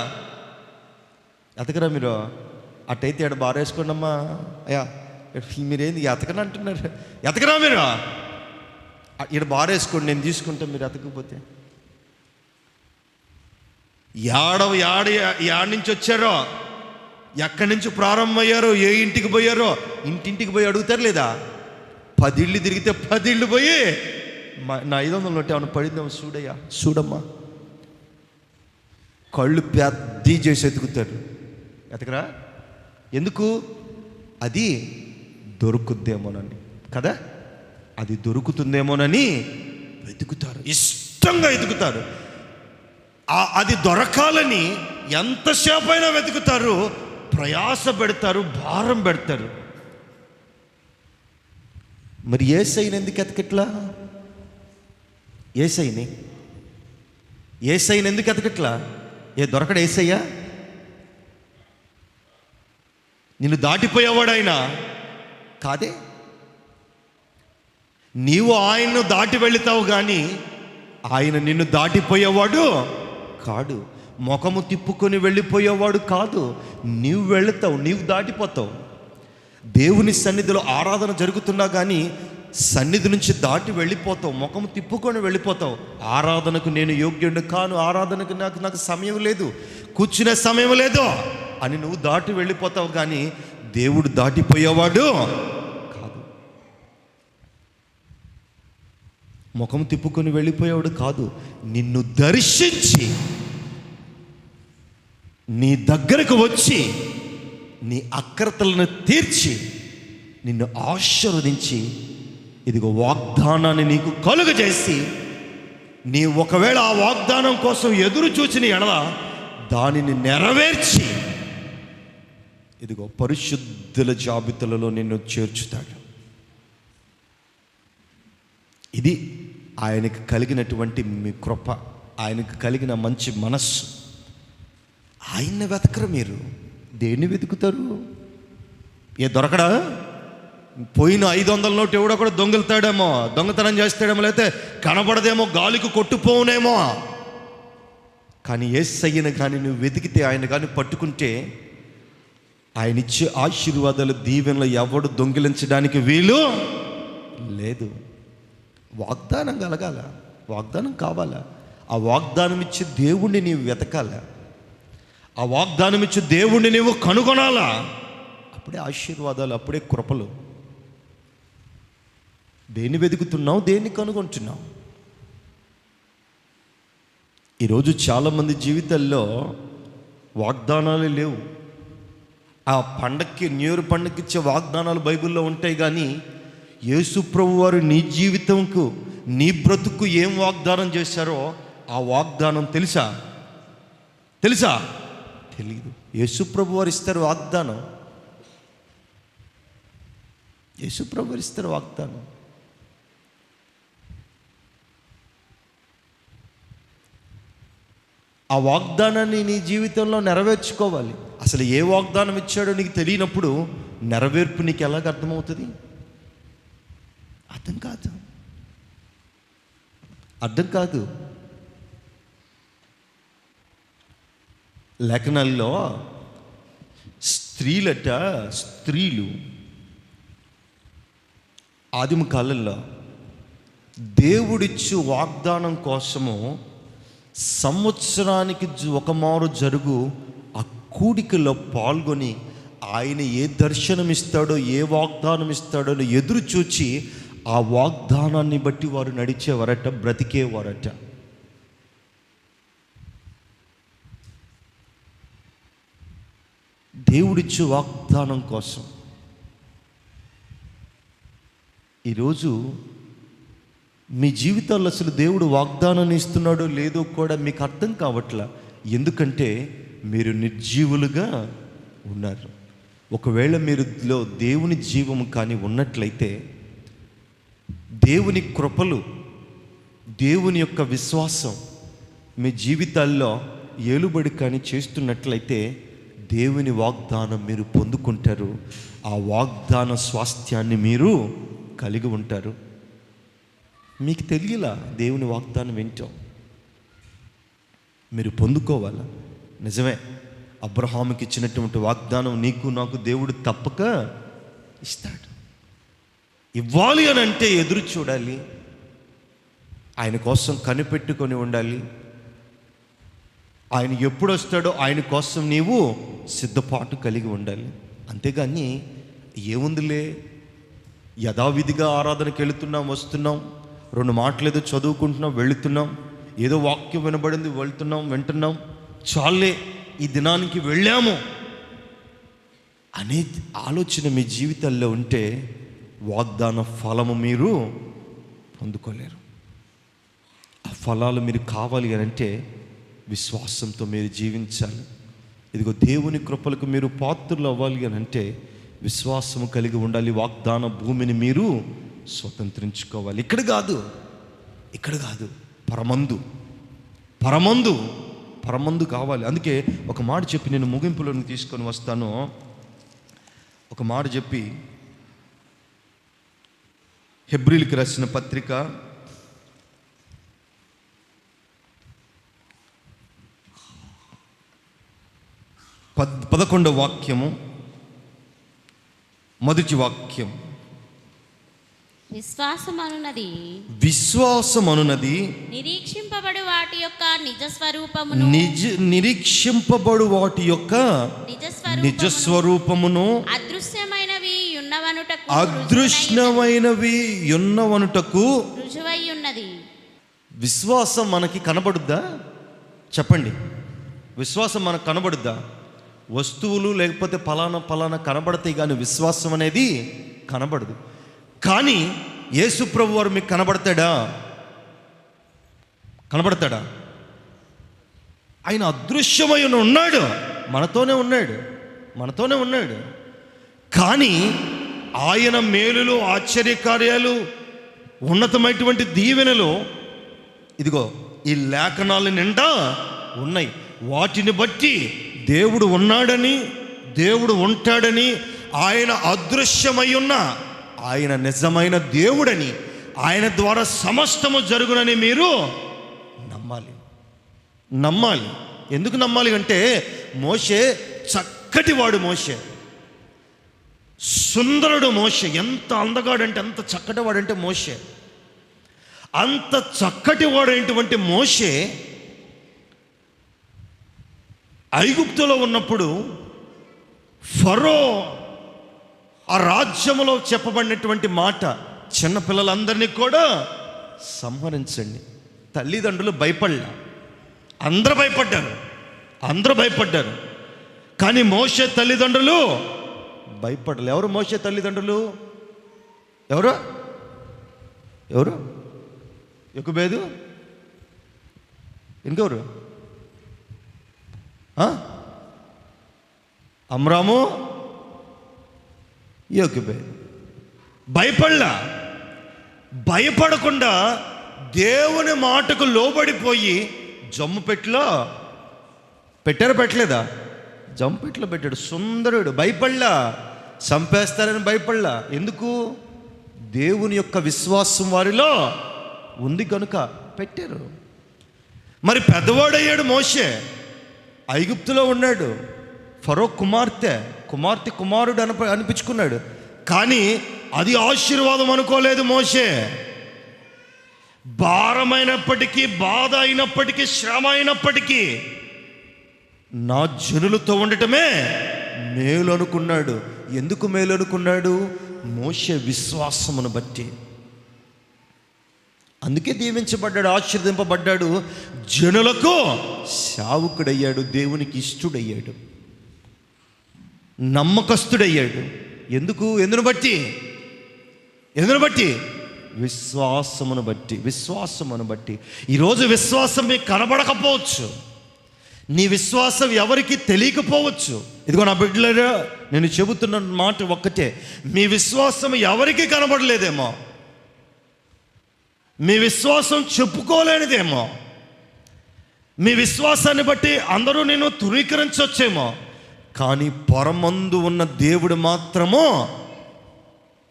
S2: మీరు? అట్టయితే ఇక్కడ బారేసుకోండి అమ్మా. అయ్యా మీరేంది ఎతకని అంటున్నారు? ఎతకరా మీరు? ఇక్కడ బారేసుకోండి, నేను తీసుకుంటా. మీరు ఎతకపోతే యాడ నుంచి వచ్చారో, ఎక్కడి నుంచి ప్రారంభమయ్యారో, ఏ ఇంటికి పోయారో, ఇంటింటికి పోయి అడుగుతారు లేదా? 10 ఇళ్ళు తిరిగితే 10 ఇళ్ళు పోయి నా 500 నోటు ఏమైనా పడిందేమో చూడయ్యా, చూడమ్మా. కళ్ళు పెద్ద చేసి ఎతకరా? ఎందుకు? అది దొరుకుద్దేమోనని కదా, అది దొరుకుతుందేమోనని వెతుకుతారు, ఇష్టంగా వెతుకుతారు. అది దొరకాలని ఎంతసేపు అయినా వెతుకుతారు, ప్రయాస పెడతారు, భారం పెడతారు. మరి యేసయ్యని ఎందుకు ఎతకట్లా? యేసయ్యని ఎందుకు ఎతకట్లా? దొరకడు యేసయ్య? నిన్ను దాటిపోయేవాడు ఆయన కాదే. నీవు ఆయన్ను దాటి వెళుతావు కానీ ఆయన నిన్ను దాటిపోయేవాడు కాడు. ముఖము తిప్పుకొని వెళ్ళిపోయేవాడు కాదు. నీవు వెళుతావు, నీవు దాటిపోతావు. దేవుని సన్నిధిలో ఆరాధన జరుగుతున్నా కానీ సన్నిధి నుంచి దాటి వెళ్ళిపోతావు, ముఖము తిప్పుకొని వెళ్ళిపోతావు. ఆరాధనకు నేను యోగ్యుడు కాను, ఆరాధనకు నాకు సమయం లేదు, కూర్చునే సమయం లేదు అని నువ్వు దాటి వెళ్ళిపోతావు. కానీ దేవుడు దాటిపోయేవాడు కాదు. ముఖం తిప్పుకొని వెళ్ళిపోయేవాడు కాదు. నిన్ను దర్శించి నీ దగ్గరకు వచ్చి నీ అక్రతలను తీర్చి నిన్ను ఆశీర్వదించి ఇదిగో వాగ్దానాన్ని నీకు కలుగజేసి, నీ ఒకవేళ ఆ వాగ్దానం కోసం ఎదురు చూసిన ఎడల దానిని నెరవేర్చి ఇదిగో పరిశుద్ధుల జాబితాలలో నిన్ను చేర్చుతాడు. ఇది ఆయనకు కలిగినటువంటి మీ కృప, ఆయనకు కలిగిన మంచి మనస్సు. ఆయన్ని వెతకరు మీరు, దేన్ని వెతుకుతారు? దొరకడా? పోయిన 500 నోటు ఎవడో కూడా దొంగలుతాడేమో, దొంగతనం చేస్తాడేమో, లేకపోతే కనబడదేమో, గాలికి కొట్టుపోవునేమో. కానీ యేసయ్యను కానీ నువ్వు వెతికితే, ఆయన కానీ పట్టుకుంటే, ఆయన ఇచ్చే ఆశీర్వాదాలు దీవెనలు ఎవడు దొంగిలించడానికి వీలు లేదు. వాగ్దానం కలగాల, వాగ్దానం కావాలా? ఆ వాగ్దానం ఇచ్చే దేవుణ్ణి నీవు వెతకాల, ఆ వాగ్దానం ఇచ్చే దేవుణ్ణి నీవు కనుగొనాలా. అప్పుడే ఆశీర్వాదాలు, అప్పుడే కృపలు. దేన్ని వెతుకుతున్నావు? దేన్ని కనుగొంటున్నావు? ఈరోజు చాలామంది జీవితాల్లో వాగ్దానాలు లేవు. ఆ పండక్కి, న్యూ ఇయర్ పండక్కి ఇచ్చే వాగ్దానాలు బైబిల్లో ఉంటాయి. కానీ యేసు ప్రభు వారు నీ జీవితంకు, నీ బ్రతుకు ఏం వాగ్దానం చేశారో ఆ వాగ్దానం తెలుసా? తెలీదు. యేసు ప్రభు వారు ఇస్తారు వాగ్దానం, యేసు ప్రభు వారు ఇస్తారు వాగ్దానం. ఆ వాగ్దానాన్ని నీ జీవితంలో నెరవేర్చుకోవాలి. అసలు ఏ వాగ్దానం ఇచ్చాడో నీకు తెలియనప్పుడు నెరవేర్పు నీకు ఎలాగ అర్థమవుతుంది? అర్థం కాదు. లేఖనాల్లో స్త్రీలు ఆదిమ కాలంలో దేవుడిచ్చు వాగ్దానం కోసము సంవత్సరానికి ఒక మారు జరుగు ఆ కూడికలో పాల్గొని ఆయన ఏ దర్శనం ఇస్తాడో, ఏ వాగ్దానం ఇస్తాడో ఎదురు చూచి ఆ వాగ్దానాన్ని బట్టి వారు నడిచేవారట, బ్రతికేవారట. దేవుడిచ్చే వాగ్దానం కోసం ఈరోజు మీ జీవితాల్లో అసలు దేవుడు వాగ్దానాన్ని ఇస్తున్నాడో లేదో కూడా మీకు అర్థం కావట్లా. ఎందుకంటే మీరు నిర్జీవులుగా ఉన్నారు. ఒకవేళ మీరులో దేవుని జీవము కానీ ఉన్నట్లయితే, దేవుని కృపలు, దేవుని యొక్క విశ్వాసం మీ జీవితాల్లో ఏలుబడి కానీ చేస్తున్నట్లయితే దేవుని వాగ్దానం మీరు పొందుకుంటారు. ఆ వాగ్దాన స్వాస్థ్యాన్ని మీరు కలిగి ఉంటారు. మీకు తెలియలా దేవుని వాగ్దానం ఏంటో, మీరు పొందుకోవాలా. నిజమే, అబ్రహాముకి ఇచ్చినటువంటి వాగ్దానం నీకు నాకు దేవుడు తప్పక ఇస్తాడు. ఇవ్వాలి అని అంటే ఎదురు చూడాలి, ఆయన కోసం కనిపెట్టుకొని ఉండాలి. ఆయన ఎప్పుడు వస్తాడో ఆయన కోసం నీవు సిద్ధపాటు కలిగి ఉండాలి. అంతేగాని ఏముందిలే, యథావిధిగా ఆరాధనకి వెళుతున్నాం, వస్తున్నాం, 2 మాటలు ఏదో చదువుకుంటున్నాం, వెళుతున్నాం, ఏదో వాక్యం వినబడింది, వెళ్తున్నాం, వింటున్నాం, చాలే ఈ దినానికి వెళ్ళాము అనే ఆలోచన మీ జీవితాల్లో ఉంటే వాగ్దాన ఫలము మీరు పొందుకోలేరు. ఆ ఫలాలు మీరు కావాలి అని అంటే విశ్వాసంతో మీరు జీవించాలి. ఇదిగో దేవుని కృపలకు మీరు పాత్రలు అవ్వాలి అని అంటే విశ్వాసము కలిగి ఉండాలి. వాగ్దాన భూమిని మీరు స్వతంత్రించుకోవాలి. ఇక్కడ కాదు, పరమందు కావాలి. అందుకే ఒక మాట చెప్పి నేను ముగింపులను తీసుకొని వస్తాను. ఒక మాట చెప్పి హెబ్రీయులకు రాసిన పత్రిక 11వ వాక్యము, మొదటి వాక్యం. విశ్వాసమనున్నది
S3: నిరీక్షింపబడు వాటి యొక్క నిజ స్వరూపమును అదృశ్యమైనవి
S2: ఉన్నవనుటకు
S3: రుజువై ఉన్నది.
S2: విశ్వాసం మనకి కనబడుద్దా? చెప్పండి, విశ్వాసం మనకు కనబడుద్దా? వస్తువులు లేకపోతే పలానా కనబడతాయి, కానీ విశ్వాసం అనేది కనబడదు. కానీ యేసు ప్రభు వారు మీకు కనబడతాడా? ఆయన అదృశ్యమై ఉన్నాడు, మనతోనే ఉన్నాడు. కానీ ఆయన మేలులు, ఆశ్చర్యకార్యాలు, ఉన్నతమైనటువంటి దీవెనలు ఇదిగో ఈ లేఖనాల నిండా ఉన్నాయి. వాటిని బట్టి దేవుడు ఉన్నాడని, దేవుడు ఉంటాడని, ఆయన అదృశ్యమై ఉన్న ఆయన నిజమైన దేవుడని, ఆయన ద్వారా సమస్తము జరుగునని మీరు నమ్మాలి. ఎందుకు నమ్మాలి అంటే మోషే చక్కటి వాడు, సుందరుడు మోషే. ఎంత అందగాడంటే, అంత చక్కటి వాడంటే మోషే. అంత చక్కటి వాడైనటువంటి మోషే ఐగుప్తులో ఉన్నప్పుడు ఫరో ఆ రాజ్యములో చెప్పబడినటువంటి మాట, చిన్నపిల్లలందరినీ కూడా సంహరించండి. తల్లిదండ్రులు భయపడలే, అందరూ భయపడ్డారు. కానీ మోషే తల్లిదండ్రులు భయపడలే. ఎవరు మోషే తల్లిదండ్రులు? ఎవరు? యొకోబేదు, ఇంకెవరు? అమ్రాము, యొకోబేదు. భయపడకుండా దేవుని మాటకు లోబడిపోయి జమ్ము పెట్టిలో పెట్టలేదా? జమ్ము పెట్టిలో పెట్టాడు. సుందరుడు, చంపేస్తారని భయపడలా. ఎందుకు? దేవుని యొక్క విశ్వాసం వారిలో ఉంది కనుక పెట్టారు. మరి పెద్దవాడయ్యాడు మోషే, ఐగుప్తులో ఉన్నాడు. ఫరో కుమారుడు అనిపించుకున్నాడు. కానీ అది ఆశీర్వాదం అనుకోలేదు మోషే. భారమైనప్పటికీ, బాధ అయినప్పటికీ, శ్రమ అయినప్పటికీ నా జనులతో ఉండటమే మేలు అనుకున్నాడు. ఎందుకు మేలు అనుకున్నాడు? మోషే విశ్వాసమును బట్టి. అందుకే దీవించబడ్డాడు, ఆశీర్వదింపబడ్డాడు, జనులకు సేవకుడయ్యాడు, దేవునికి ఇష్టుడయ్యాడు, నమ్మకస్తుడయ్యాడు. ఎందును బట్టి? విశ్వాసమును బట్టి. ఈరోజు విశ్వాసం మీకు కనబడకపోవచ్చు, నీ విశ్వాసం ఎవరికి తెలియకపోవచ్చు. ఇదిగో నా బిడ్డలారా, నేను చెబుతున్న మాట ఒక్కటే, మీ విశ్వాసం ఎవరికి కనబడలేదేమో, మీ విశ్వాసం చెప్పుకోలేనిదేమో, మీ విశ్వాసాన్ని బట్టి అందరూ నేను ధృవీకరించవచ్చేమో, కానీ పరమందు ఉన్న దేవుడు మాత్రము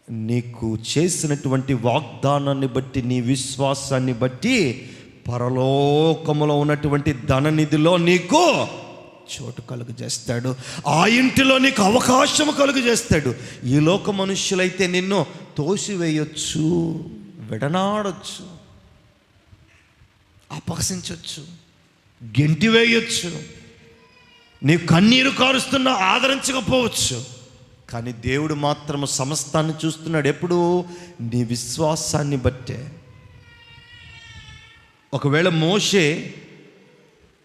S2: నీకు చేసినటువంటి వాగ్దానాన్ని బట్టి, నీ విశ్వాసాన్ని బట్టి పరలోకములో ఉన్నటువంటి ధననిధిలో నీకు చోటు కలుగు చేస్తాడు. ఆ ఇంటిలో నీకు అవకాశం కలుగు చేస్తాడు. ఈ లోక మనుష్యులైతే నిన్ను తోసివేయొచ్చు, విడనాడొచ్చు, అపహసించవచ్చు, గెంటివేయొచ్చు, నీ కన్నీరు కారుస్తున్నా ఆదరించకపోవచ్చు. కానీ దేవుడు మాత్రము సమస్తాన్ని చూస్తున్నాడు. ఎప్పుడు? నీ విశ్వాసాన్ని బట్టే. ఒకవేళ మోషే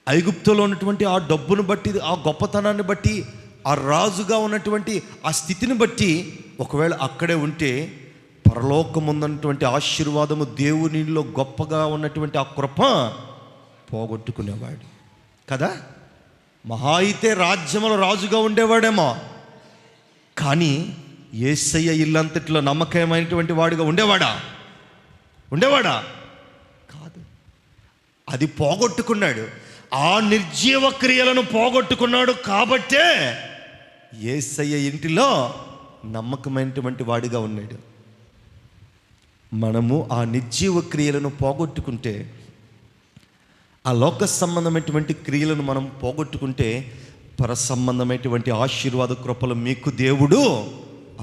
S2: ఐగుప్తులో ఉన్నటువంటి ఆ డబ్బును బట్టి, ఆ గొప్పతనాన్ని బట్టి, ఆ రాజుగా ఉన్నటువంటి ఆ స్థితిని బట్టి ఒకవేళ అక్కడే ఉంటే పరలోకమున్నటువంటి ఆశీర్వాదము, దేవునిలో గొప్పగా ఉన్నటువంటి ఆ కృప పోగొట్టుకునేవాడు కదా. మహా అయితే రాజ్యంలో రాజుగా ఉండేవాడేమో, కానీ యేసయ్య ఇల్లంతట్లో నమ్మకమైనటువంటి వాడిగా ఉండేవాడా? కాదు. అది పోగొట్టుకున్నాడు. ఆ నిర్జీవ క్రియలను పోగొట్టుకున్నాడు కాబట్టే యేసయ్య ఇంటిలో నమ్మకమైనటువంటి వాడిగా ఉన్నాడు. మనము ఆ నిర్జీవ క్రియలను పోగొట్టుకుంటే, ఆ లోక సంబంధమైనటువంటి క్రియలను మనం పోగొట్టుకుంటే పర సంబంధమైనటువంటి ఆశీర్వాద కృపలు మీకు దేవుడు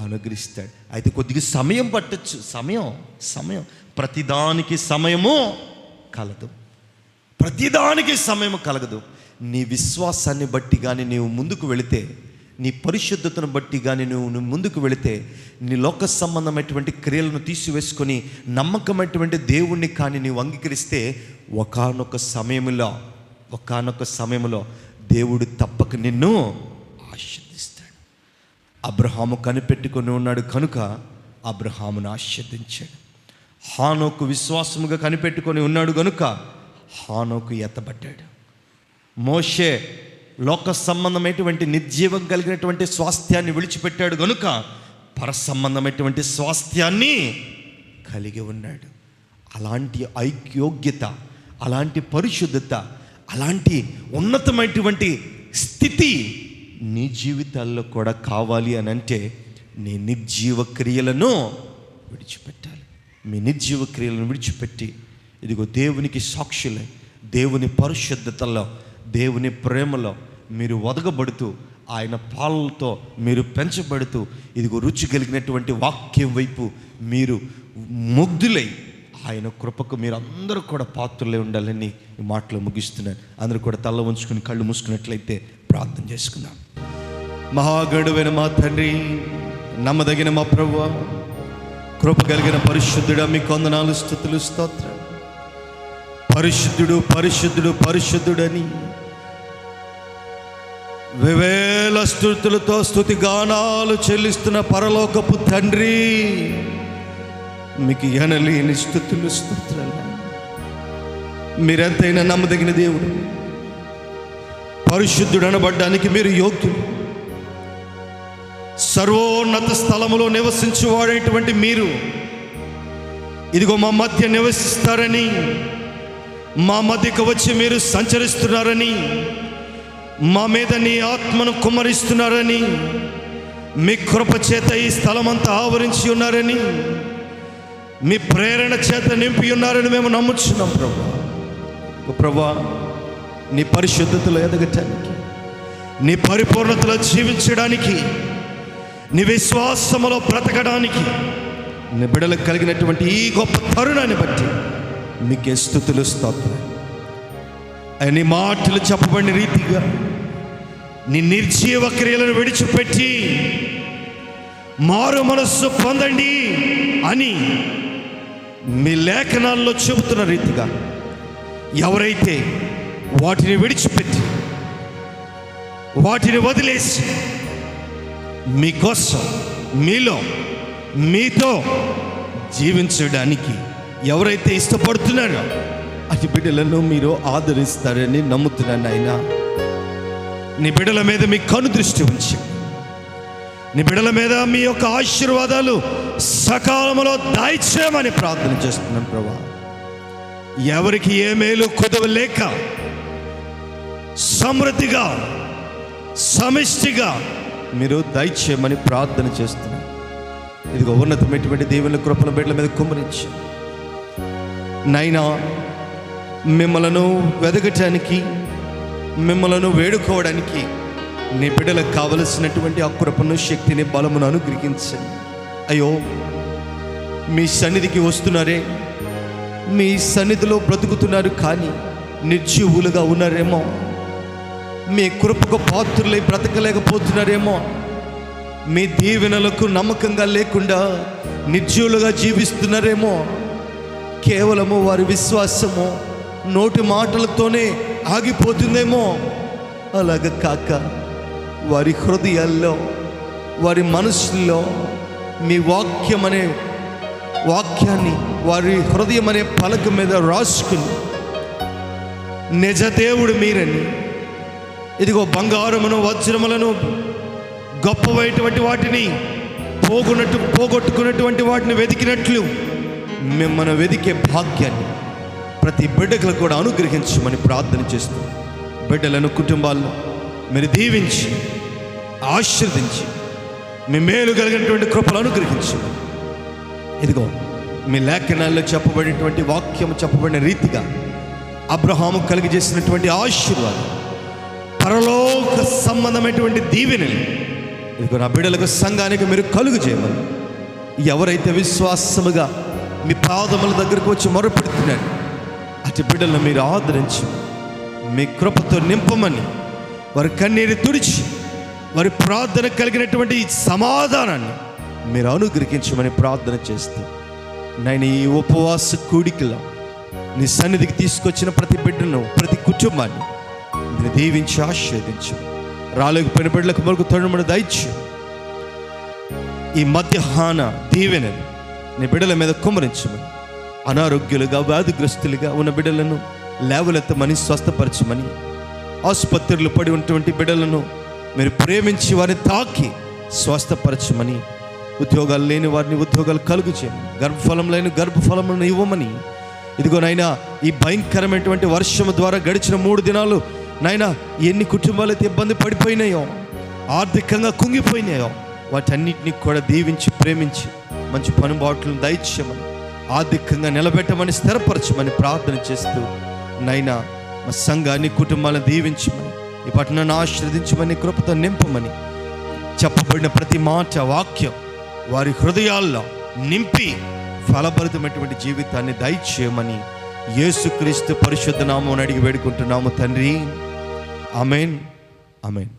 S2: అనుగ్రహిస్తాడు. అయితే కొద్దిగా సమయం పట్టచ్చు. సమయం ప్రతిదానికి సమయము కలగదు. నీ విశ్వాసాన్ని బట్టి కానీ నీవు ముందుకు వెళితే, నీ పరిశుద్ధతను బట్టి కానీ నువ్వు ముందుకు వెళితే, నీ లోక సంబంధమైనటువంటి క్రియలను తీసివేసుకొని నమ్మకమైనటువంటి దేవుణ్ణి కానీ నీవు అంగీకరిస్తే ఒకానొక సమయంలో దేవుడు తప్పక నిన్ను ఆశీర్వదిస్తాడు. అబ్రహాము కనిపెట్టుకొని ఉన్నాడు కనుక అబ్రహామును ఆశీర్వదించాడు. హానోకు విశ్వాసముగా కనిపెట్టుకొని ఉన్నాడు కనుక హానోకు ఎత్తబడ్డాడు. మోషే లోక సంబంధమైనటువంటి నిర్జీవం కలిగినటువంటి స్వాస్థ్యాన్ని విడిచిపెట్టాడు కనుక పర సంబంధమైనటువంటి స్వాస్థ్యాన్ని కలిగి ఉన్నాడు. అలాంటి ఐక్యోగ్యత, అలాంటి పరిశుద్ధత, అలాంటి ఉన్నతమైనటువంటి స్థితి నీ జీవితాల్లో కూడా కావాలి అని అంటే నీ నిర్జీవ క్రియలను విడిచిపెట్టాలి. మీ నిర్జీవ క్రియలను విడిచిపెట్టి ఇదిగో దేవునికి సాక్షులై, దేవుని పరిశుద్ధతలో, దేవుని ప్రేమలో మీరు ఒదగబడుతూ, ఆయన పాలతో మీరు పెంచబడుతూ, ఇదిగో రుచి కలిగినటువంటి వాక్యం వైపు మీరు ముగ్ధులై ఆయన కృపకు మీరు అందరూ కూడా పాత్రలే ఉండాలని ఈ మాటలు ముగిస్తున్నాను. అందరూ కూడా తల ఉంచుకుని కళ్ళు మూసుకున్నట్లయితే ప్రార్థన చేసుకుందాం. మహాగణుడైన మా తండ్రి, నమ్మదగిన మా ప్రభువా, కృప కలిగిన పరిశుద్ధుడా, మీకు వందనాలు, స్తుతులు, స్తోత్రం. పరిశుద్ధుడని వేవేల స్తుతులతో స్తుతి గానాలు చెల్లిస్తున్న పరలోకపు తండ్రి, మీకు ఎనలేని స్తుతులు, స్తోత్రాలు. మీరెంతైనా నమ్మదగిన దేవుడు, పరిశుద్ధుడు అనబడ్డానికి మీరు యోగ్యులు. సర్వోన్నత స్థలములో నివసించువాడైనటువంటి మీరు ఇదిగో మా మధ్య నివసిస్తారని, మా మధ్యకు వచ్చి మీరు సంచరిస్తున్నారని, మా మీద నీ ఆత్మను కుమ్మరిస్తున్నారని, మీ కృప చేత ఈ స్థలమంతా ఆవరించి ఉన్నారని, మీ ప్రేరణ చేత నింపి ఉన్నారని మేము నమ్ముచున్నాం. ప్రభువా, నీ పరిశుద్ధతలో ఎదగటానికి, నీ పరిపూర్ణతలో జీవించడానికి, నీ విశ్వాసములో బ్రతకడానికి నీ బిడ్డలకు కలిగినటువంటి ఈ గొప్ప తరుణాన్ని బట్టి మీకే స్తుతులు స్తోత్రం. అన్ని మాటలు చెప్పబడిన రీతిగా నీ నిర్జీవ క్రియలను విడిచిపెట్టి మారు మనస్సు పొందండి అని మీ లేఖనాల్లో చెబుతున్న రీతిగా ఎవరైతే వాటిని విడిచిపెట్టి వాటిని వదిలేసి మీకోసం మీలో మీతో జీవించడానికి ఎవరైతే ఇష్టపడుతున్నారో అటు బిడ్డలను మీరు ఆదరిస్తారని నమ్ముతున్నాను. ఆయన నీ బిడ్డల మీద మీ కను దృష్టి ఉంచి నీ బిడ్డల మీద మీ యొక్క ఆశీర్వాదాలు సకాలంలో దాయిచేయమని ప్రార్థన చేస్తున్నాను ప్రభా. ఎవరికి ఏ మేలు కుదవలేక సమృద్ధిగా సమిష్టిగా మీరు దయచేయమని ప్రార్థన చేస్తున్నాను. ఇదిగో ఉన్నతమైనటువంటి దేవుని కృపల బిడ్డల మీద కుమ్మరించి నైనా మిమ్మలను వెదకటానికి మిమ్మలను వేడుకోవడానికి నీ బిడ్డలకు కావలసినటువంటి ఆ కృపను శక్తిని బలమును అనుగ్రహించండి. అయ్యో మీ సన్నిధికి వస్తున్నారే, మీ సన్నిధిలో బ్రతుకుతున్నారు కానీ నిర్జీవులుగా ఉన్నారేమో, మీ కృపకు పాత్రులై బ్రతకలేకపోతున్నారేమో, మీ దీవెనలకు నమ్మకంగా లేకుండా నిర్జీవులుగా జీవిస్తున్నారేమో, కేవలము వారి విశ్వాసము నోటి మాటలతోనే ఆగిపోతుందేమో. అలాగ కాక వారి హృదయాల్లో వారి మనసుల్లో మీ వాక్యాన్ని వారి హృదయం అనే పలక మీద రాసుకుని నిజ దేవుడు మీరని, ఇదిగో బంగారమును వజ్రములను గొప్పవైనటువంటి వాటిని పోగొట్టుకున్నటువంటి వాటిని వెతికినట్లు మిమ్మల్ని వెతికే భాగ్యాన్ని ప్రతి బిడ్డకు కూడా అనుగ్రహించమని ప్రార్థన చేస్తూ బిడ్డలను కుటుంబాల్లో మీరు దీవించి ఆశీర్వదించి మీ మేలు కలిగినటువంటి కృపలు అనుగ్రహించమని, ఇదిగో మీ లేఖనాల్లో చెప్పబడినటువంటి వాక్యం చెప్పబడిన రీతిగా అబ్రహాము కలిగజేసినటువంటి ఆశీర్వాదం పరలోక సంబంధమైనటువంటి దీవెనలు ఇదిగో నా బిడ్డలకు సంఘానికి మీరు కలుగు చేయమని, ఎవరైతే విశ్వాసముగా మీ పాదముల దగ్గరకు వచ్చి మొరపెడుతున్నారు అటు బిడ్డలను మీరు ఆదరించి మీ కృపతో నింపమని, వారి కన్నీరు తుడిచి వారి ప్రార్థన కలిగినటువంటి సమాధానాన్ని మీరు అనుగ్రహించమని ప్రార్థన చేస్తూ నేను ఈ ఉపవాస కూడికలో నీ సన్నిధికి తీసుకొచ్చిన ప్రతి బిడ్డను ప్రతి కుటుంబాన్ని మీరు దీవించి ఆశీర్వదించు. రాలేకపోయిన బిడ్డలకు మరొక తరుణమును దయచు. ఈ మధ్యాహ్న దీవెనని నీ బిడ్డల మీద కుమ్మరించమని, అనారోగ్యులుగా వ్యాధిగ్రస్తులుగా ఉన్న బిడ్డలను లేవలెత్తమని స్వస్థపరచమని, ఆసుపత్రులు పడి ఉన్నటువంటి బిడ్డలను మీరు ప్రేమించి వారిని తాకి స్వస్థపరచమని, ఉద్యోగాలు లేని వారిని ఉద్యోగాలు కలుగు చేయమని, గర్భఫలం లేని గర్భఫలములను ఇవ్వమని, ఇదిగో నాయనా ఈ భయంకరమైనటువంటి వర్షము ద్వారా గడిచిన 3 దినాలు నాయనా ఎన్ని కుటుంబాలు అయితే ఇబ్బంది పడిపోయినాయో, ఆర్థికంగా కుంగిపోయినాయో వాటన్నిటిని కూడా దీవించి ప్రేమించి మంచి పనుబాట్లను దయచేయమని, ఆర్థికంగా నిలబెట్టమని స్థిరపరచమని ప్రార్థన చేస్తూ నైనా మా సంఘాన్ని కుటుంబాలను దీవించమని, ఈ పట్టణాన్ని ఆశీర్వదించమని, కృపతో నింపమని, చెప్పబడిన ప్రతి మాట వాక్యం వారి హృదయాల్లో నింపి ఫలభరితమైనటువంటి జీవితాన్ని దయచేయమని యేసుక్రీస్తు పరిశుద్ధ నామమున అడిగి వేడుకుంటున్నాము తండ్రి. ఆమేన్, ఆమేన్.